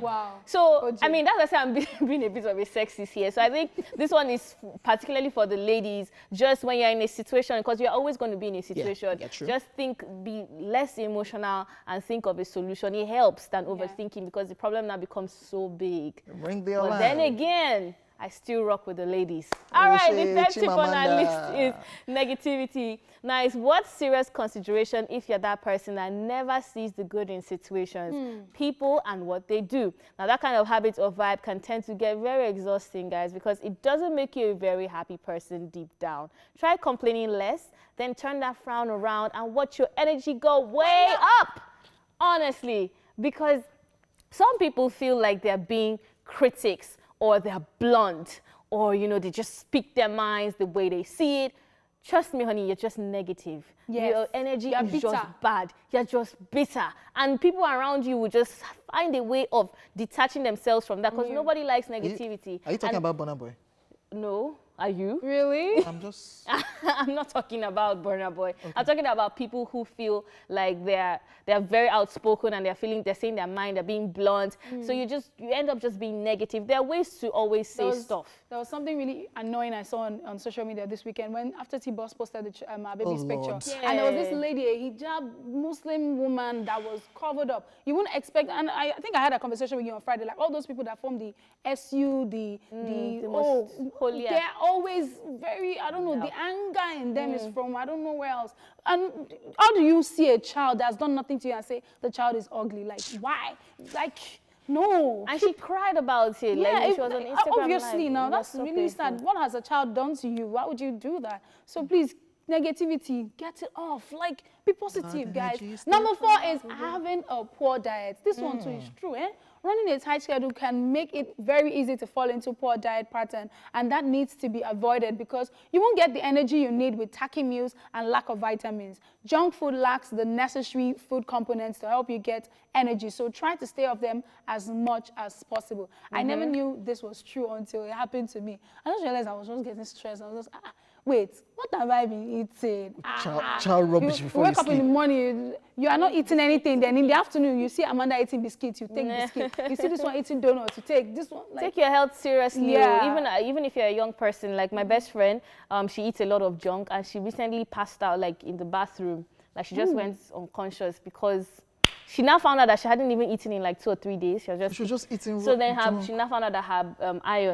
Wow. So, I mean, that's why I say I'm being a bit of a sexist here. So I think this one is particularly for the ladies, just when you're in a situation, because you're always going to be in a situation. Yeah, true. Just be less emotional and think of a solution. It helps than overthinking because the problem now becomes so big. Ring the But alarm. then again, I still rock with the ladies. All right, the third tip on our list is negativity. Now, it's what serious consideration if you're that person that never sees the good in situations, people, and what they do. Now, that kind of habit or vibe can tend to get very exhausting, guys, because it doesn't make you a very happy person deep down. Try complaining less, then turn that frown around and watch your energy go way up, honestly, because some people feel like they're being critics or they're blunt, or, you know, they just speak their minds the way they see it. Trust me, honey, you're just negative. Yes. Your energy is just bad. You're just bitter. And people around you will just find a way of detaching themselves from that because nobody likes negativity. Are you talking about Burna Boy? No. Are you? Really? I'm just... I'm not talking about Burna Boy. Okay. I'm talking about people who feel like they're very outspoken and they're saying their mind, they're being blunt. So you end up just being negative. There are ways to always say stuff. There was something really annoying I saw on social media this weekend when after T-Boss posted our baby's picture. Yeah. And there was this lady, a hijab Muslim woman that was covered up. You wouldn't expect, and I think I had a conversation with you on Friday, like all those people that form the SU, the most holier. They're always very, I don't know, the anger in them is from, I don't know where else. And how do you see a child that's done nothing to you and say the child is ugly? Like, why? Like, no. And she cried about it. Yeah, like, she was on Instagram obviously, Live. now that's really sad. What has a child done to you? Why would you do that? So please, negativity, get it off. Like, be positive, guys. Number 4 is having a poor diet. This one too is true, eh? Running a tight schedule can make it very easy to fall into poor diet pattern, and that needs to be avoided because you won't get the energy you need with tacky meals and lack of vitamins. Junk food lacks the necessary food components to help you get energy, so try to stay off them as much as possible. I never knew this was true until it happened to me. I just realized I was just getting stressed. I was just, wait, what have I been eating? Child rubbish before you you wake up in the morning, you are not eating anything. Then in the afternoon, you see Amanda eating biscuits, you take biscuit. You see this one eating donuts, you take this one. Take your health seriously. Yeah. Even if you're a young person, like my best friend, she eats a lot of junk, and she recently passed out like in the bathroom. Like she just went unconscious because she now found out that she hadn't even eaten in like 2 or 3 days. She was just eating. So then she now found out that her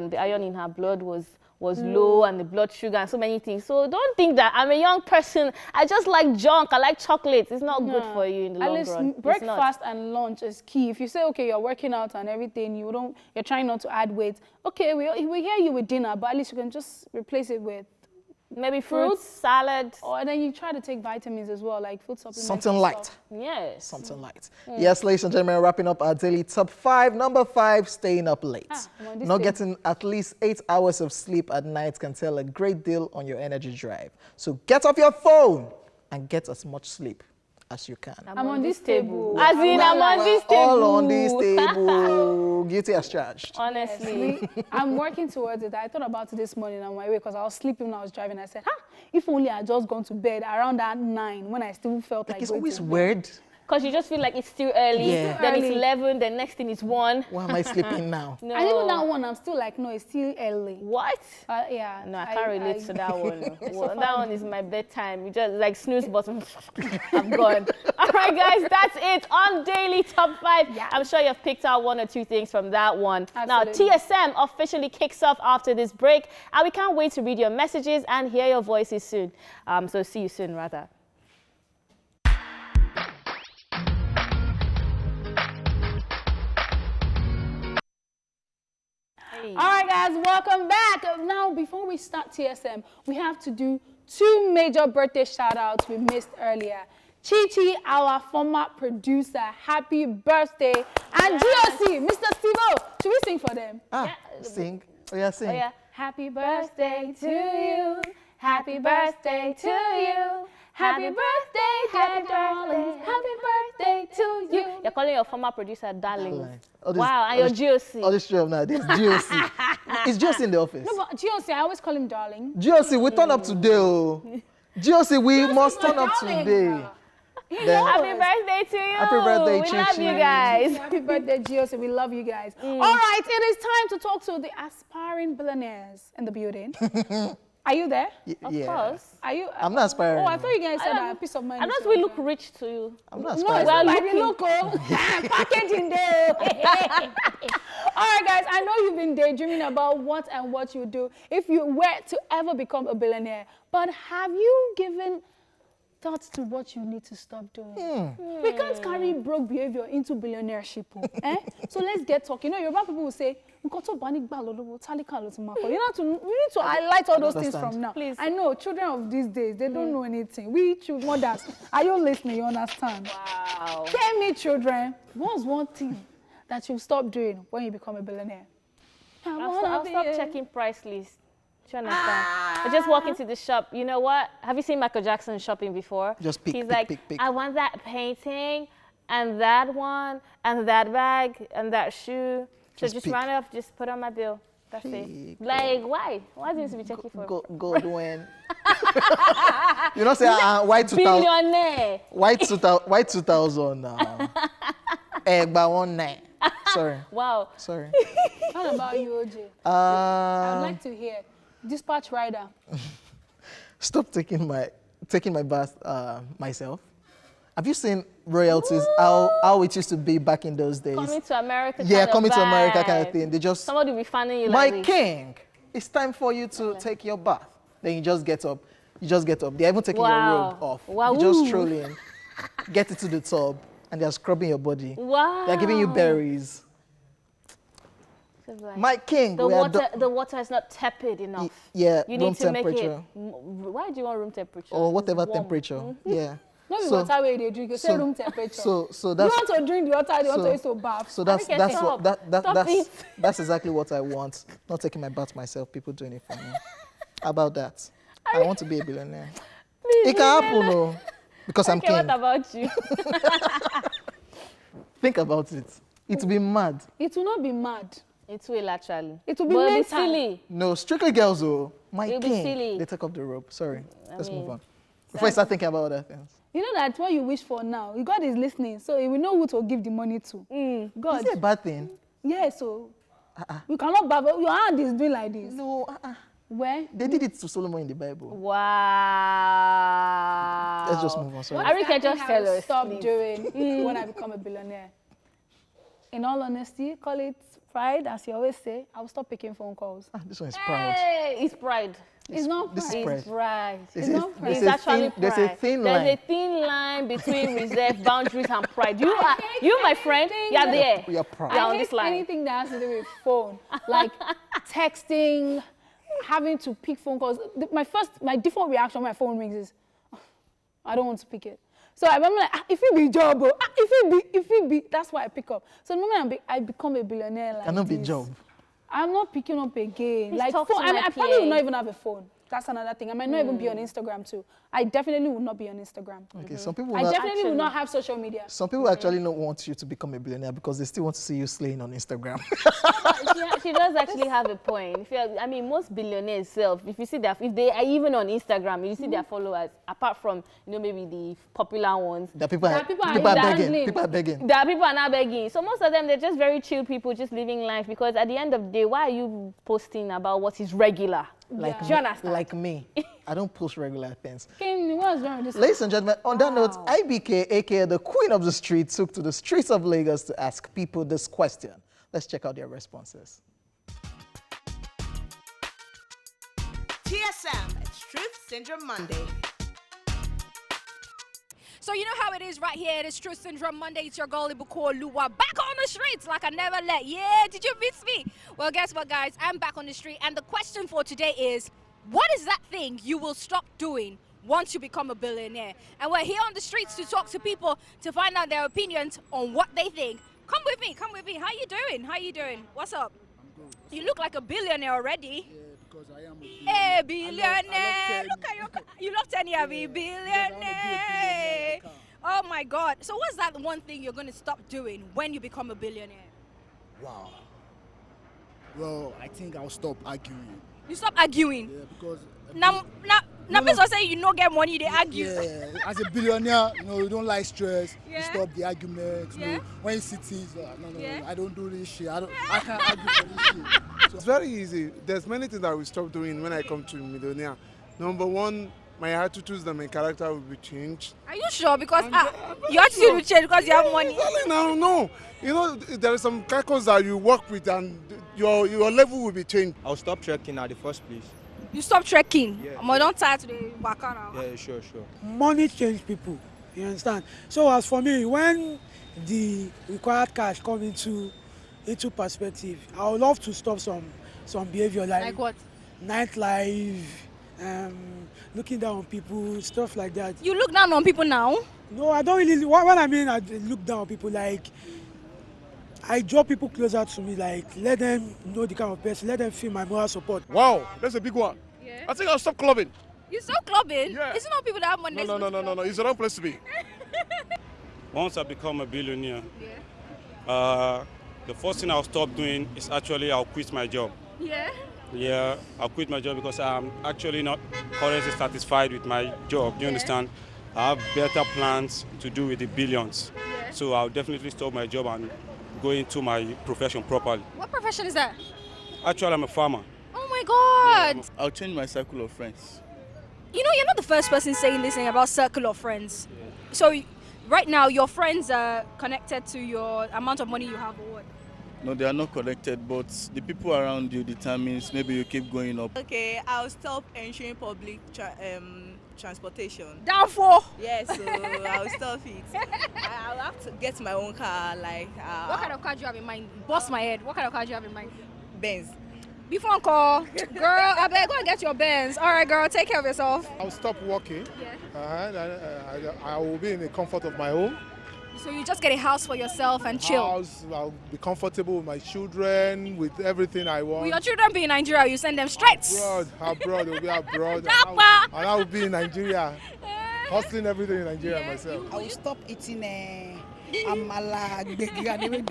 the iron in her blood was low, and the blood sugar and so many things. So don't think that I'm a young person. I just like junk. I like chocolates. It's not good for you in the long run. Breakfast and lunch is key. If you say, okay, you're working out and everything, you're trying not to add weight. Okay, we hear you with dinner, but at least you can just replace it with maybe fruits, salad. And then you try to take vitamins as well, like food supplements. Something light. Yes. Something light. Yes, ladies and gentlemen, wrapping up our daily top 5. Number 5, staying up late. Not getting at least 8 hours of sleep at night can tell a great deal on your energy drive. So get off your phone and get as much sleep as you can. I'm on this table. As in, I'm on this table. All on this table. Guilty as charged. Honestly. I'm working towards it. I thought about it this morning on my way because I was sleeping when I was driving. I said, if only I had just gone to bed around that 9 when I still felt like It's going always to bed. weird. Because you just feel like it's still early. Yeah. Then it's 11, the next thing is 1. Why am I sleeping now? No. And even that one, I'm still like, no, it's still early. What? Yeah. No, I can't relate to that one. Well, that one is my bedtime. You just like snooze button. I'm gone. All right, guys, that's it on Daily Top 5. Yeah. I'm sure you've picked out 1 or 2 things from that one. Absolutely. Now, TSM officially kicks off after this break, and we can't wait to read your messages and hear your voices soon. So see you soon, rather. All right, guys, welcome back. Now, before we start TSM, we have to do 2 major birthday shout-outs we missed earlier. Chichi, our former producer, happy birthday. And GOC, Mr. Steve-O, should we sing for them? Sing. Oh, yeah, sing. Oh, yeah. Happy birthday to you. Happy birthday to you. Happy birthday, darling. Happy birthday to you. You're calling your former producer darling. Wow, and your GOC. All this show nowadays, GOC. Is GOC in the office? No, but GOC, I always call him darling. GOC, we turn up today. GOC, we must turn up today. Happy birthday to you. Happy birthday, We love you guys. Happy birthday, GOC. We love you guys. All right, it is time to talk to the aspiring billionaires in the building. Are you there? Of course. Are you? I'm not aspiring. Oh, I thought you guys said that peace of mind. I don't we look rich to you. I'm not No, aspiring. it's Well, not like the local packaging there. All right, guys, I know you've been daydreaming about what you do if you were to ever become a billionaire. But have you given thoughts to what you need to stop doing? We can't carry broke behavior into billionaireship. So let's get talking. You know, Yoruba people will say, you need to highlight all those things from now. Please. I know children of these days, they don't know anything. We mothers, are you listening? You understand? Wow. Tell me, children, what's one thing that you'll stop doing when you become a billionaire? I'll stop checking price lists. Do you understand? I just walk into the shop. You know what? Have you seen Michael Jackson shopping before? Just pick, He's pick, like, pick. I want that painting, and that one, and that bag, and that shoe. So just pick. round it up, just put on my bill. That's it. Like, why? Why do you need to be checking for? Godwin. You know, say, white 2000. Billionaire. White 2000 now. Egba 19. Sorry. Wow. Sorry. What about you, OJ? I would like to hear. Dispatch rider. Stop taking my bath myself. Have you seen royalties? How it used to be back in those days? Coming to America. Yeah, kind coming of to America kind vibe. of thing. They just Somebody will be fanning you my like this. king. It's time for you to take your bath. Then you just get up. They're even taking your robe off. Wow. You just stroll in, get into the tub, and they're scrubbing your body. Wow. They're giving you berries. Like, My king. the water is not tepid enough. Yeah, You room need to make it. temperature. Why do you want room temperature? Or It's whatever warm. temperature. Yeah. Not the water where they drink, you say room temperature. So You that's want to drink the water, they want to use to bath. So that's Stop. what that's exactly what I want. Not taking my bath myself, people doing it for me. How about that? I want to be a billionaire. Please, It can happen, no, because I'm okay, king. what about you? Think about it. It will be mad. It will not be mad. It will actually. It will be but mental. silly. No, strictly girls, though. My It'll be king. silly. They take off the rope. Sorry. Let's mean, move on. Before I start thinking about other things. You know that what you wish for now, God is listening, so he will know who to give the money to. God. Is it a bad thing? Yeah, so you cannot babble. Your hand is doing like this. No. Where? They did it to Solomon in the Bible. Wow. Let's just move on. Sorry. Arika, just tell us. Stop please. doing when I become a billionaire. In all honesty, call it pride, as you always say. I will stop picking phone calls. This one is proud. Hey, it's pride. It's not This is pride. pride. It's pride. It's not pride. It's actually There's a pride. thin There's line. a thin line between reserve, boundaries, and pride. You, my friend, you're there. We are proud. You're I on hate this line. anything that has to do with phone, like texting, having to pick phone calls. My default reaction when my phone rings is, I don't want to pick it. So I'm like, if it be job, if it be, that's why I pick up. So the moment I become a billionaire, like Cannot be this, job. I'm not picking up again. Please Like talk to phone, my I probably PA. will not even have a phone. That's another thing. I might not even be on Instagram too. I definitely will not be on Instagram. Okay, some people I not, definitely will not have social media. some people actually don't want you to become a billionaire because they still want to see you slaying on Instagram. She does actually have a point. I mean, most billionaires if you see if they are even on Instagram, you see their followers, apart from, maybe the popular ones. That people are people are begging. handling. People are begging. There are people are now begging. So most of them, they're just very chill people, just living life. Because at the end of the day, why are you posting about what is regular? Like Do you understand? Like me. I don't post regular things. Kim, what's wrong with this? Ladies and gentlemen, on that note, IBK, aka the Queen of the Street, took to the streets of Lagos to ask people this question. Let's check out their responses. TSM, it's Truth Syndrome Monday. So you know how it is right here. It is Truth Syndrome Monday. It's your girl Ibuko Luwa back on the streets like I never let. Yeah, did you miss me? Well, guess what, guys? I'm back on the street, and the question for today is, what is that thing you will stop doing once you become a billionaire? And we're here on the streets to talk to people to find out their opinions on what they think. Come with me. Come with me. How you doing? How you doing? What's up? I'm good. You look like a billionaire already. Yeah, because I am a billionaire. Hey, billionaire! I love Look at you love Tenny, I mean, billionaire! Oh my God! So what's that one thing you're going to stop doing when you become a billionaire? Wow. Well, I think I'll stop arguing. You stop arguing. Yeah, because Now, people say you don't get money, they argue. yeah, as a billionaire, you don't like stress. Yeah. You stop the arguments. Yeah. When you see things, no, Yeah. I don't do this shit. I can't argue for this shit. It's very easy. There's many things that I will stop doing when I come to millionaire. Number one, my attitudes and my character will be changed. Are you sure? Because your attitude will change because you have money. Exactly, no. There are some characters that you work with and your level will be changed. I'll stop trekking at the first place. You stop trekking. Yeah. I'm don't tired today. Back now. Yeah, sure. Money change people, you understand? So as for me, when the required cash come into perspective, I would love to stop some behavior Like what? nightlife, looking down on people, stuff like that. You look down on people now. No, I don't really. What I mean, I look down on people, like I draw people closer to me, like let them know the kind of person, let them feel my moral support. Wow, that's a big one. Yeah. I think I'll stop clubbing. You stop clubbing? Yeah. It's not people that have money. No. It's the wrong place to be. Once I become a billionaire, the first thing I'll stop doing is actually I'll quit my job. Yeah. Yeah, I'll quit my job because I'm actually not currently satisfied with my job. Do you understand? I have better plans to do with the billions. Yeah. So I'll definitely stop my job and go into my profession properly. What profession is that? Actually, I'm a farmer. Oh my God. I'll change my circle of friends. You know, you're not the first person saying this thing about circle of friends. So right now, your friends are connected to your amount of money you have or what? No, they are not connected, but the people around you determines maybe you keep going up. Okay, I'll stop entering public transportation. Down for? Yes, so I'll stop it. I'll have to get my own car, like What kind of car do you have in mind? Bust my head. What kind of car do you have in mind? Benz. Before call, girl, I better go and get your Benz. All right, girl, take care of yourself. I'll stop working. Yeah. I will be in the comfort of my home. So you just get a house for yourself and chill. I'll be comfortable with my children, with everything I want. Will your children be in Nigeria? You send them straight. Abroad, they'll be abroad. Dapper. And I will be in Nigeria, hustling everything in Nigeria myself. I will stop eating amala, gbegiri,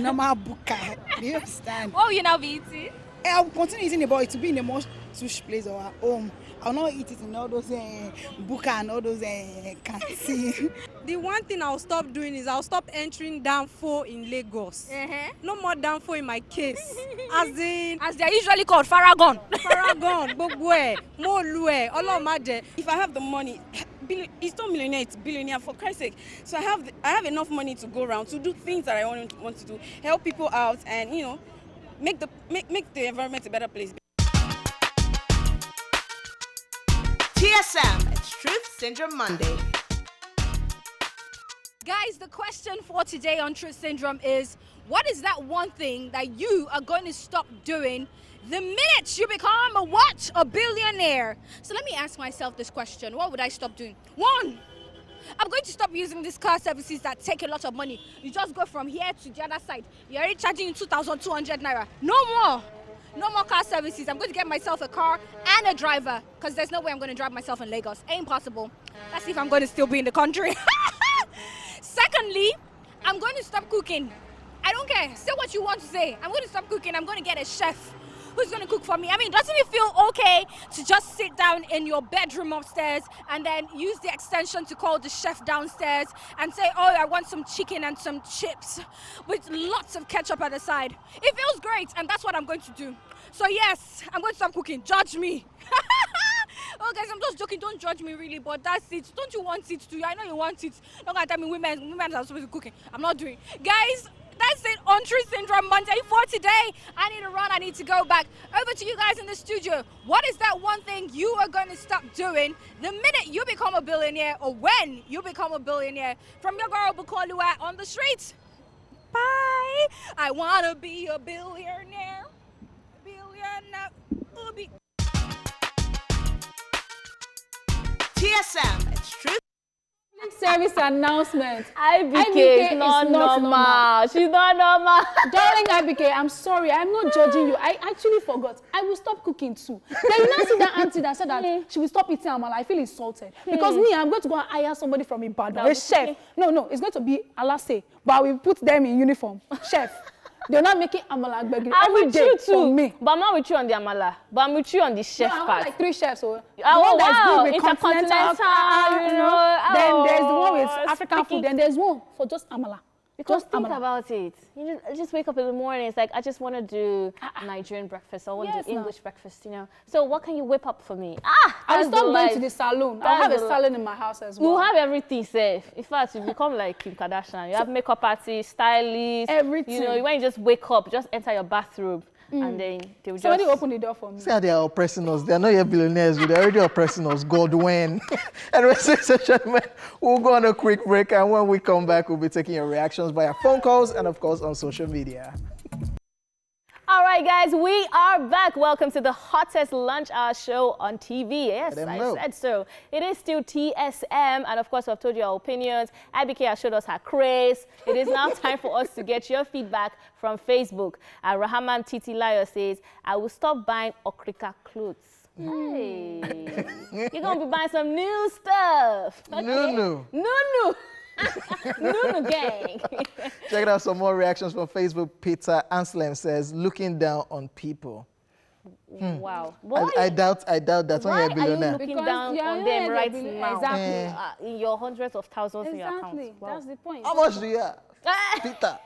normal buka. Do you understand? What will you now be eating? I'll continue eating it, but it will be in a more sush place or home. I'll not eat it in all those buka and all those canteen. The one thing I'll stop doing is I'll stop entering Danfo in Lagos. No more Danfo in my case. As they're usually called Faragon. Faragon, Bogwe, Molue, Olomade. If I have the money, it's not millionaire, it's billionaire, for Christ's sake. So I have enough money to go around to do things that I want to do, help people out, and make the environment a better place. TSM, it's Truth Syndrome Monday. Guys, the question for today on Truth Syndrome is, what is that one thing that you are going to stop doing the minute you become a billionaire? So let me ask myself this question. What would I stop doing? One, I'm going to stop using these car services that take a lot of money. You just go from here to the other side. You're already charging 2,200 naira. No more. No more car services. I'm going to get myself a car and a driver, because there's no way I'm going to drive myself in Lagos. Ain't possible. Let's see if I'm going to still be in the country. Secondly, I'm going to stop cooking. I don't care. Say what you want to say. I'm going to stop cooking. I'm going to get a chef who's going to cook for me. I mean, doesn't it feel okay to just sit down in your bedroom upstairs and then use the extension to call the chef downstairs and say, oh, I want some chicken and some chips with lots of ketchup at the side? It feels great, and that's what I'm going to do. So yes, I'm going to stop cooking. Judge me. Oh, guys, I'm just joking. Don't judge me, really, but that's it. Don't you want it too? I know you want it. Don't gonna tell me women are supposed to be cooking. I'm not doing. Guys, that's it on Truth Syndrome Monday for today. I need to run. I need to go back. Over to you guys in the studio. What is that one thing you are going to stop doing the minute you become a billionaire, or when you become a billionaire? From your girl, Bukolua, on the streets. Bye. I want to be a billionaire. Billionaire. TSM, it's Truth Service announcement. IBK is not normal. She's not normal. Darling IBK, I'm sorry. I'm not judging you. I actually forgot. I will stop cooking too. Then you now see that auntie that said that she will stop eating amala. I feel insulted. Because me, I'm going to go and hire somebody from Ibadan, a chef. No, it's going to be Alase, but we put them in uniform. Chef. They're not making amala gbegiri every day for me. But I'm not with you on the amala. But I'm with you on the chef part. I have like 3 chefs. So wow, intercontinental, then there's the one with African food. Then there's one for just amala. Because think about it. You just wake up in the morning. It's like, I just want to do Nigerian breakfast. I want to do English breakfast, So what can you whip up for me? I will stop going to the salon. I'll have a salon in my house as well. We'll have everything safe. In fact, you become like Kim Kardashian. You have makeup artists, stylists. Everything. When you just wake up, just enter your bathroom. And then they will somebody open the door for me. See how they are oppressing us. They are not yet billionaires. They're already oppressing us. God, when? Anyway, gentlemen, we'll go on a quick break. And when we come back, we'll be taking your reactions via phone calls and, of course, on social media. All right, guys, we are back. Welcome to the hottest lunch hour show on TV. Yes, I said so. It is still TSM, and of course, we've told you our opinions. IBK has showed us her craze. It is now time for us to get your feedback from Facebook. Rahaman Titilayo says, I will stop buying Okrika clothes. Hey, you're going to be buying some new stuff. Okay? No. Nunu gang. Check out some more reactions from Facebook. Peter Anselm says, looking down on people. Wow. I doubt that when you're a billionaire. Why are you looking down on them right now? Exactly. In your hundreds of thousands in your accounts. Wow. That's the point. How much do you have? Peter.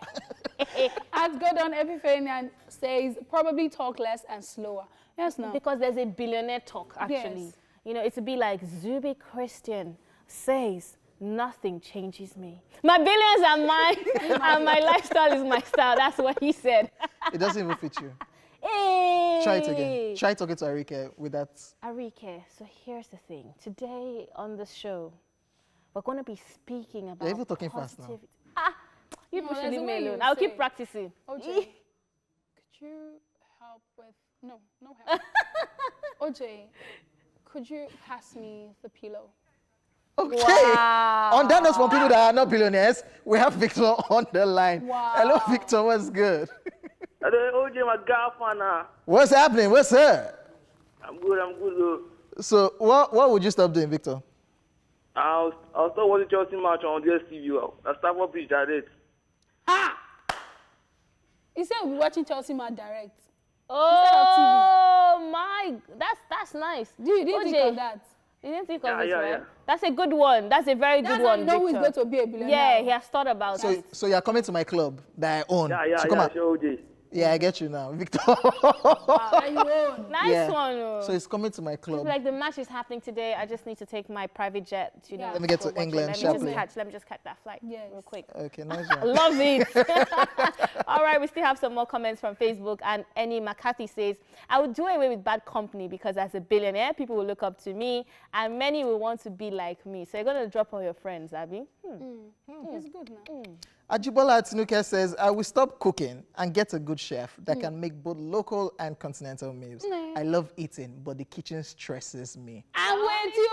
As Gordon Epifanian says, probably talk less and slower. Yes, no. Because there's a billionaire talk, actually. Yes. It would be like, Zubi Christian says, nothing changes me. My billions are mine, and my lifestyle is my style. That's what he said. It doesn't even fit you. Hey. Try it again. Try talking to Arike with that. Arike, so here's the thing. Today on the show, we're going to be speaking about You're even talking fast now. You push leave me alone. I'll keep practicing. OJ, could you help with... No help. OJ, could you pass me the pillow? Okay. Wow. On that note, from people that are not billionaires, we have Victor on the line. Wow. Hello, Victor. What's good? Hello, OJ, my girlfriend. What's happening? What's up? I'm good. So, what would you stop doing, Victor? I'll start watching Chelsea match on DSTV. I'll start for Bridge Direct. He said we'll be watching Chelsea match direct. Oh my, that's nice. You didn't think of that? You didn't think of it, right? Yeah. That's a good one. That's a very good one. You know who's going to be a billionaire. Yeah, he has thought about it. So you're coming to my club that I own. Yeah, sure, OJ. Yeah, I get you now, Victor. Nice one. So he's coming to my club. It's like the match is happening today. I just need to take my private jet. Let me get to England sharply. Let me just catch that flight real quick. Okay, nice one. Love it. All right, we still have some more comments from Facebook. And Annie McCarthy says, I would do away with bad company because as a billionaire, people will look up to me and many will want to be like me. So you're going to drop all your friends, Abby? It's good now. Ajibola Atinuke says, I will stop cooking and get a good chef that can make both local and continental meals. I love eating, but the kitchen stresses me. I'm with you.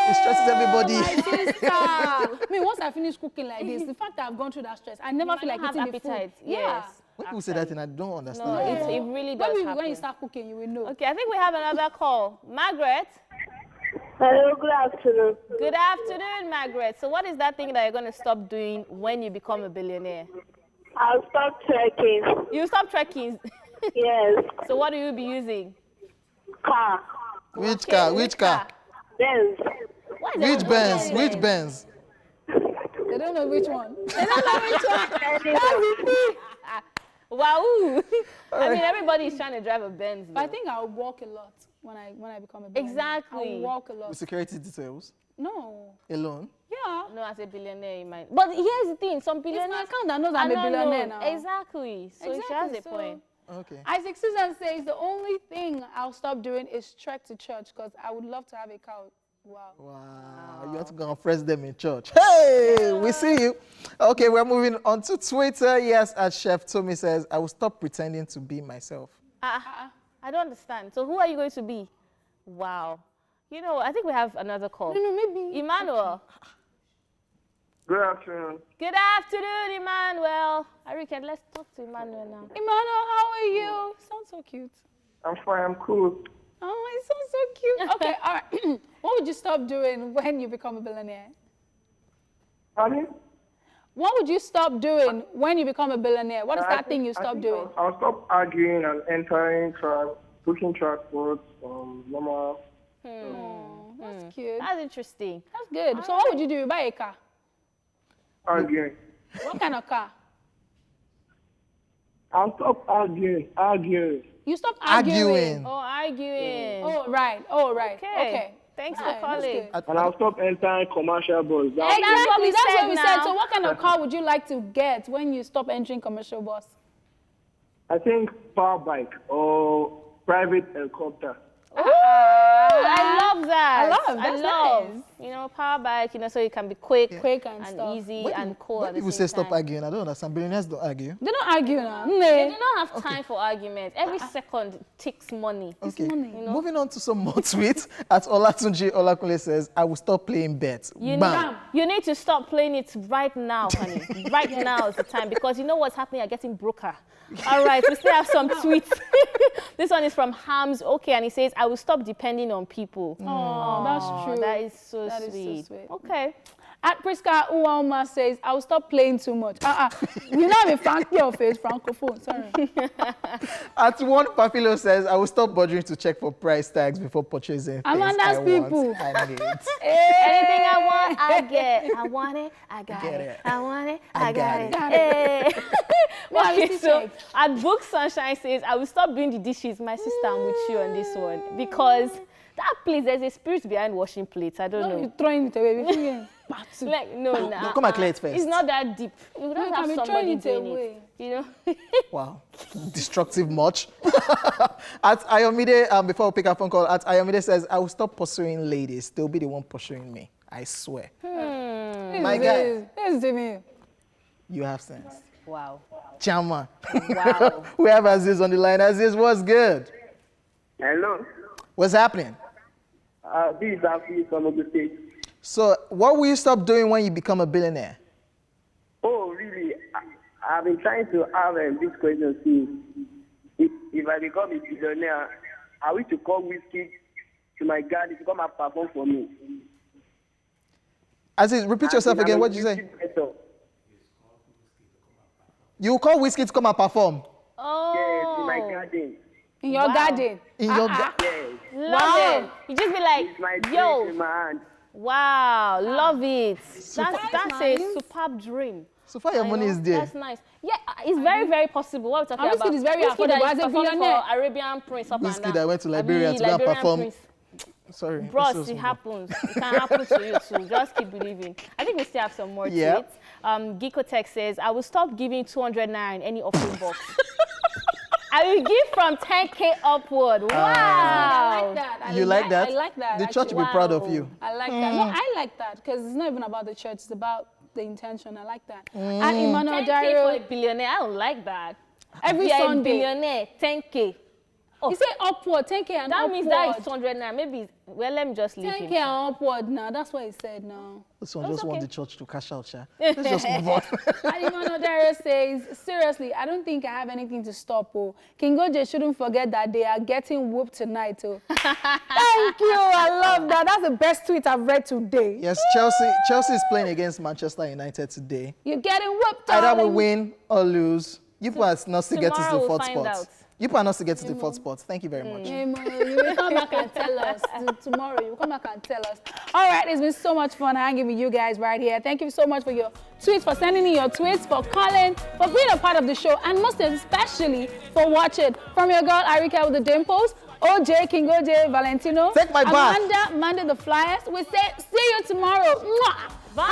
It stresses everybody. My sister. I mean, once I finish cooking like this, the fact that I've gone through that stress, I never feel like eating appetite. the food. Yes. When people say that, and I don't understand. No, it really does happen. When you start cooking, you will know. Okay, I think we have another call. Margaret? Hello, good afternoon. Good afternoon, Margaret. So what is that thing that you're going to stop doing when you become a billionaire? I'll stop trekking. You stop trekking? Yes. So what do you be using? Car. Which car? Which car? Benz. Which Benz? Which Benz? They don't know which one. They don't know which one. Wow. I mean, everybody's trying to drive a Benz. But I think I'll walk a lot when I become a billionaire. Exactly. I'll walk a lot. With security details? No. Alone? Yeah. No, as a billionaire, you might. But here's the thing, some billionaires... It's my account that knows I'm a billionaire now. Exactly. So she has a point. Okay. Isaac Susan says the only thing I'll stop doing is trek to church because I would love to have a cow. Wow. You want to go and press them in church. Hey, we see you. Okay, we're moving on to Twitter. Yes, as Chef Tommy says, I will stop pretending to be myself. I don't understand. So who are you going to be? Wow. You know, I think we have another call. No, maybe. Emmanuel. Good afternoon. Good afternoon, Emmanuel. Ariken, let's talk to Emmanuel now. Emmanuel, how are you? Sounds so cute. I'm fine, I'm cool. Oh, it sounds so cute. Okay, all right. What would you stop doing when you become a billionaire? Pardon? What would you stop doing when you become a billionaire? What is that thing you stop doing? I'll stop arguing and entering booking transport, normal. That's cute. That's interesting. That's good. So what would you do? You buy a car? Arguing. What kind of car? I'll stop arguing. You stop arguing. Oh, arguing. Oh, right. Okay. Thanks for calling. And I'll stop entering commercial bus. Exactly. That's what we said. So what kind of car would you like to get when you stop entering commercial bus? I think power bike or private helicopter. Ooh, I love that. I love. Nice. You know, power bike, you know, so you can be quick and stuff. Easy when and cool. When people say stop arguing, I don't understand. Billionaires don't argue. They don't argue now. They do not have time for argument. Every second ticks money. Okay. It's money. You know? Moving on to some more tweets. At Olakunle says, I will stop playing bets. You need to stop playing it right now, honey. Right now is the time because you know what's happening? You're getting broker. All right, we still have some tweets. This one is from Hams. Okay, and he says, I will stop depending on people. Oh, that's true. That is so sweet. Okay. At Priska Uwama says, I will stop playing too much. You know I'm a Frankie of it, Francophone, sorry. At One Papilo says, I will stop bothering to check for price tags before purchasing Amanda's people. I need. Anything I want, I get. I want it, I got it. I want it, I got it. Okay, so at Book Sunshine says, I will stop doing the dishes. My sister, I'm with you on this one. Because that place, there's a spirit behind washing plates. I don't know. You're throwing it away. Like, no, come and clear it first. It's not that deep. You don't have somebody doing it. You know? Wow. Destructive much. At Ayomide, before we pick up phone call, at Ayomide says, I will stop pursuing ladies. They'll be the one pursuing me. I swear. My guy. You have sense. Wow. Chama. Wow. We have Aziz on the line. Aziz, what's good? Hello. What's happening? This is Afi from Ogun State. So, what will you stop doing when you become a billionaire? Oh, really? I've been trying to have this question since. If I become a billionaire, I wish to call whiskey to my garden to come and perform for me. As in, repeat yourself again. What did you say? You call Whiskey to come and perform? Oh. Yes, in my garden. In your garden? In your garden? Yes. Love it. You just be like, It's my yo. drink in my hand. Wow, love it. That's a superb dream. So far, your money is there. That's nice. Yeah, it's very, very possible. What we're talking about. Whiskey is very affordable. As a billionaire. For Arabian Prince up Whiskey and that down. went to Liberia to go and perform. Prince. Sorry. Bros, it happens. It can happen to you too. Just keep believing. I think we still have some more tweets. Geekotech says, I will stop giving 200 naira in any offering box. I will give from 10K upward. Wow. I like that. You like that? I like that. The church will be proud of you. I like that. No, I like that because it's not even about the church. It's about the intention. I like that. And Emmanuel 10K Dario. for a billionaire. I don't like that. Every Yeah, Sunday. a billionaire, 10K. Oh. You say upward, 10K and that upward. Means that is 200 naira. Maybe, well, let me just leave 10K him. and upward now. That's what he said now. This one just want the church to cash out, Let's just move on. And Emmanuel Dario says, seriously, I don't think I have anything to stop. Oh. King Oje shouldn't forget that they are getting whooped tonight. Oh. Thank you. I love that. That's the best tweet I've read today. Yes, Chelsea is playing against Manchester United today. You're getting whooped, Either darling. we win or lose. You must not still get to the Tomorrow fourth we'll find spot. out. You will not still get to the fourth spot. Thank you very much. You will come back and tell us tomorrow. You will come back and tell us. All right, it's been so much fun hanging with you guys right here. Thank you so much for your tweets, for sending in your tweets, for calling, for being a part of the show, and most especially for watching. From your girl Arika with the dimples, OJ, King OJ, Valentino, Take my bath. Amanda the Flyers. We say see you tomorrow. Mwah! Bye.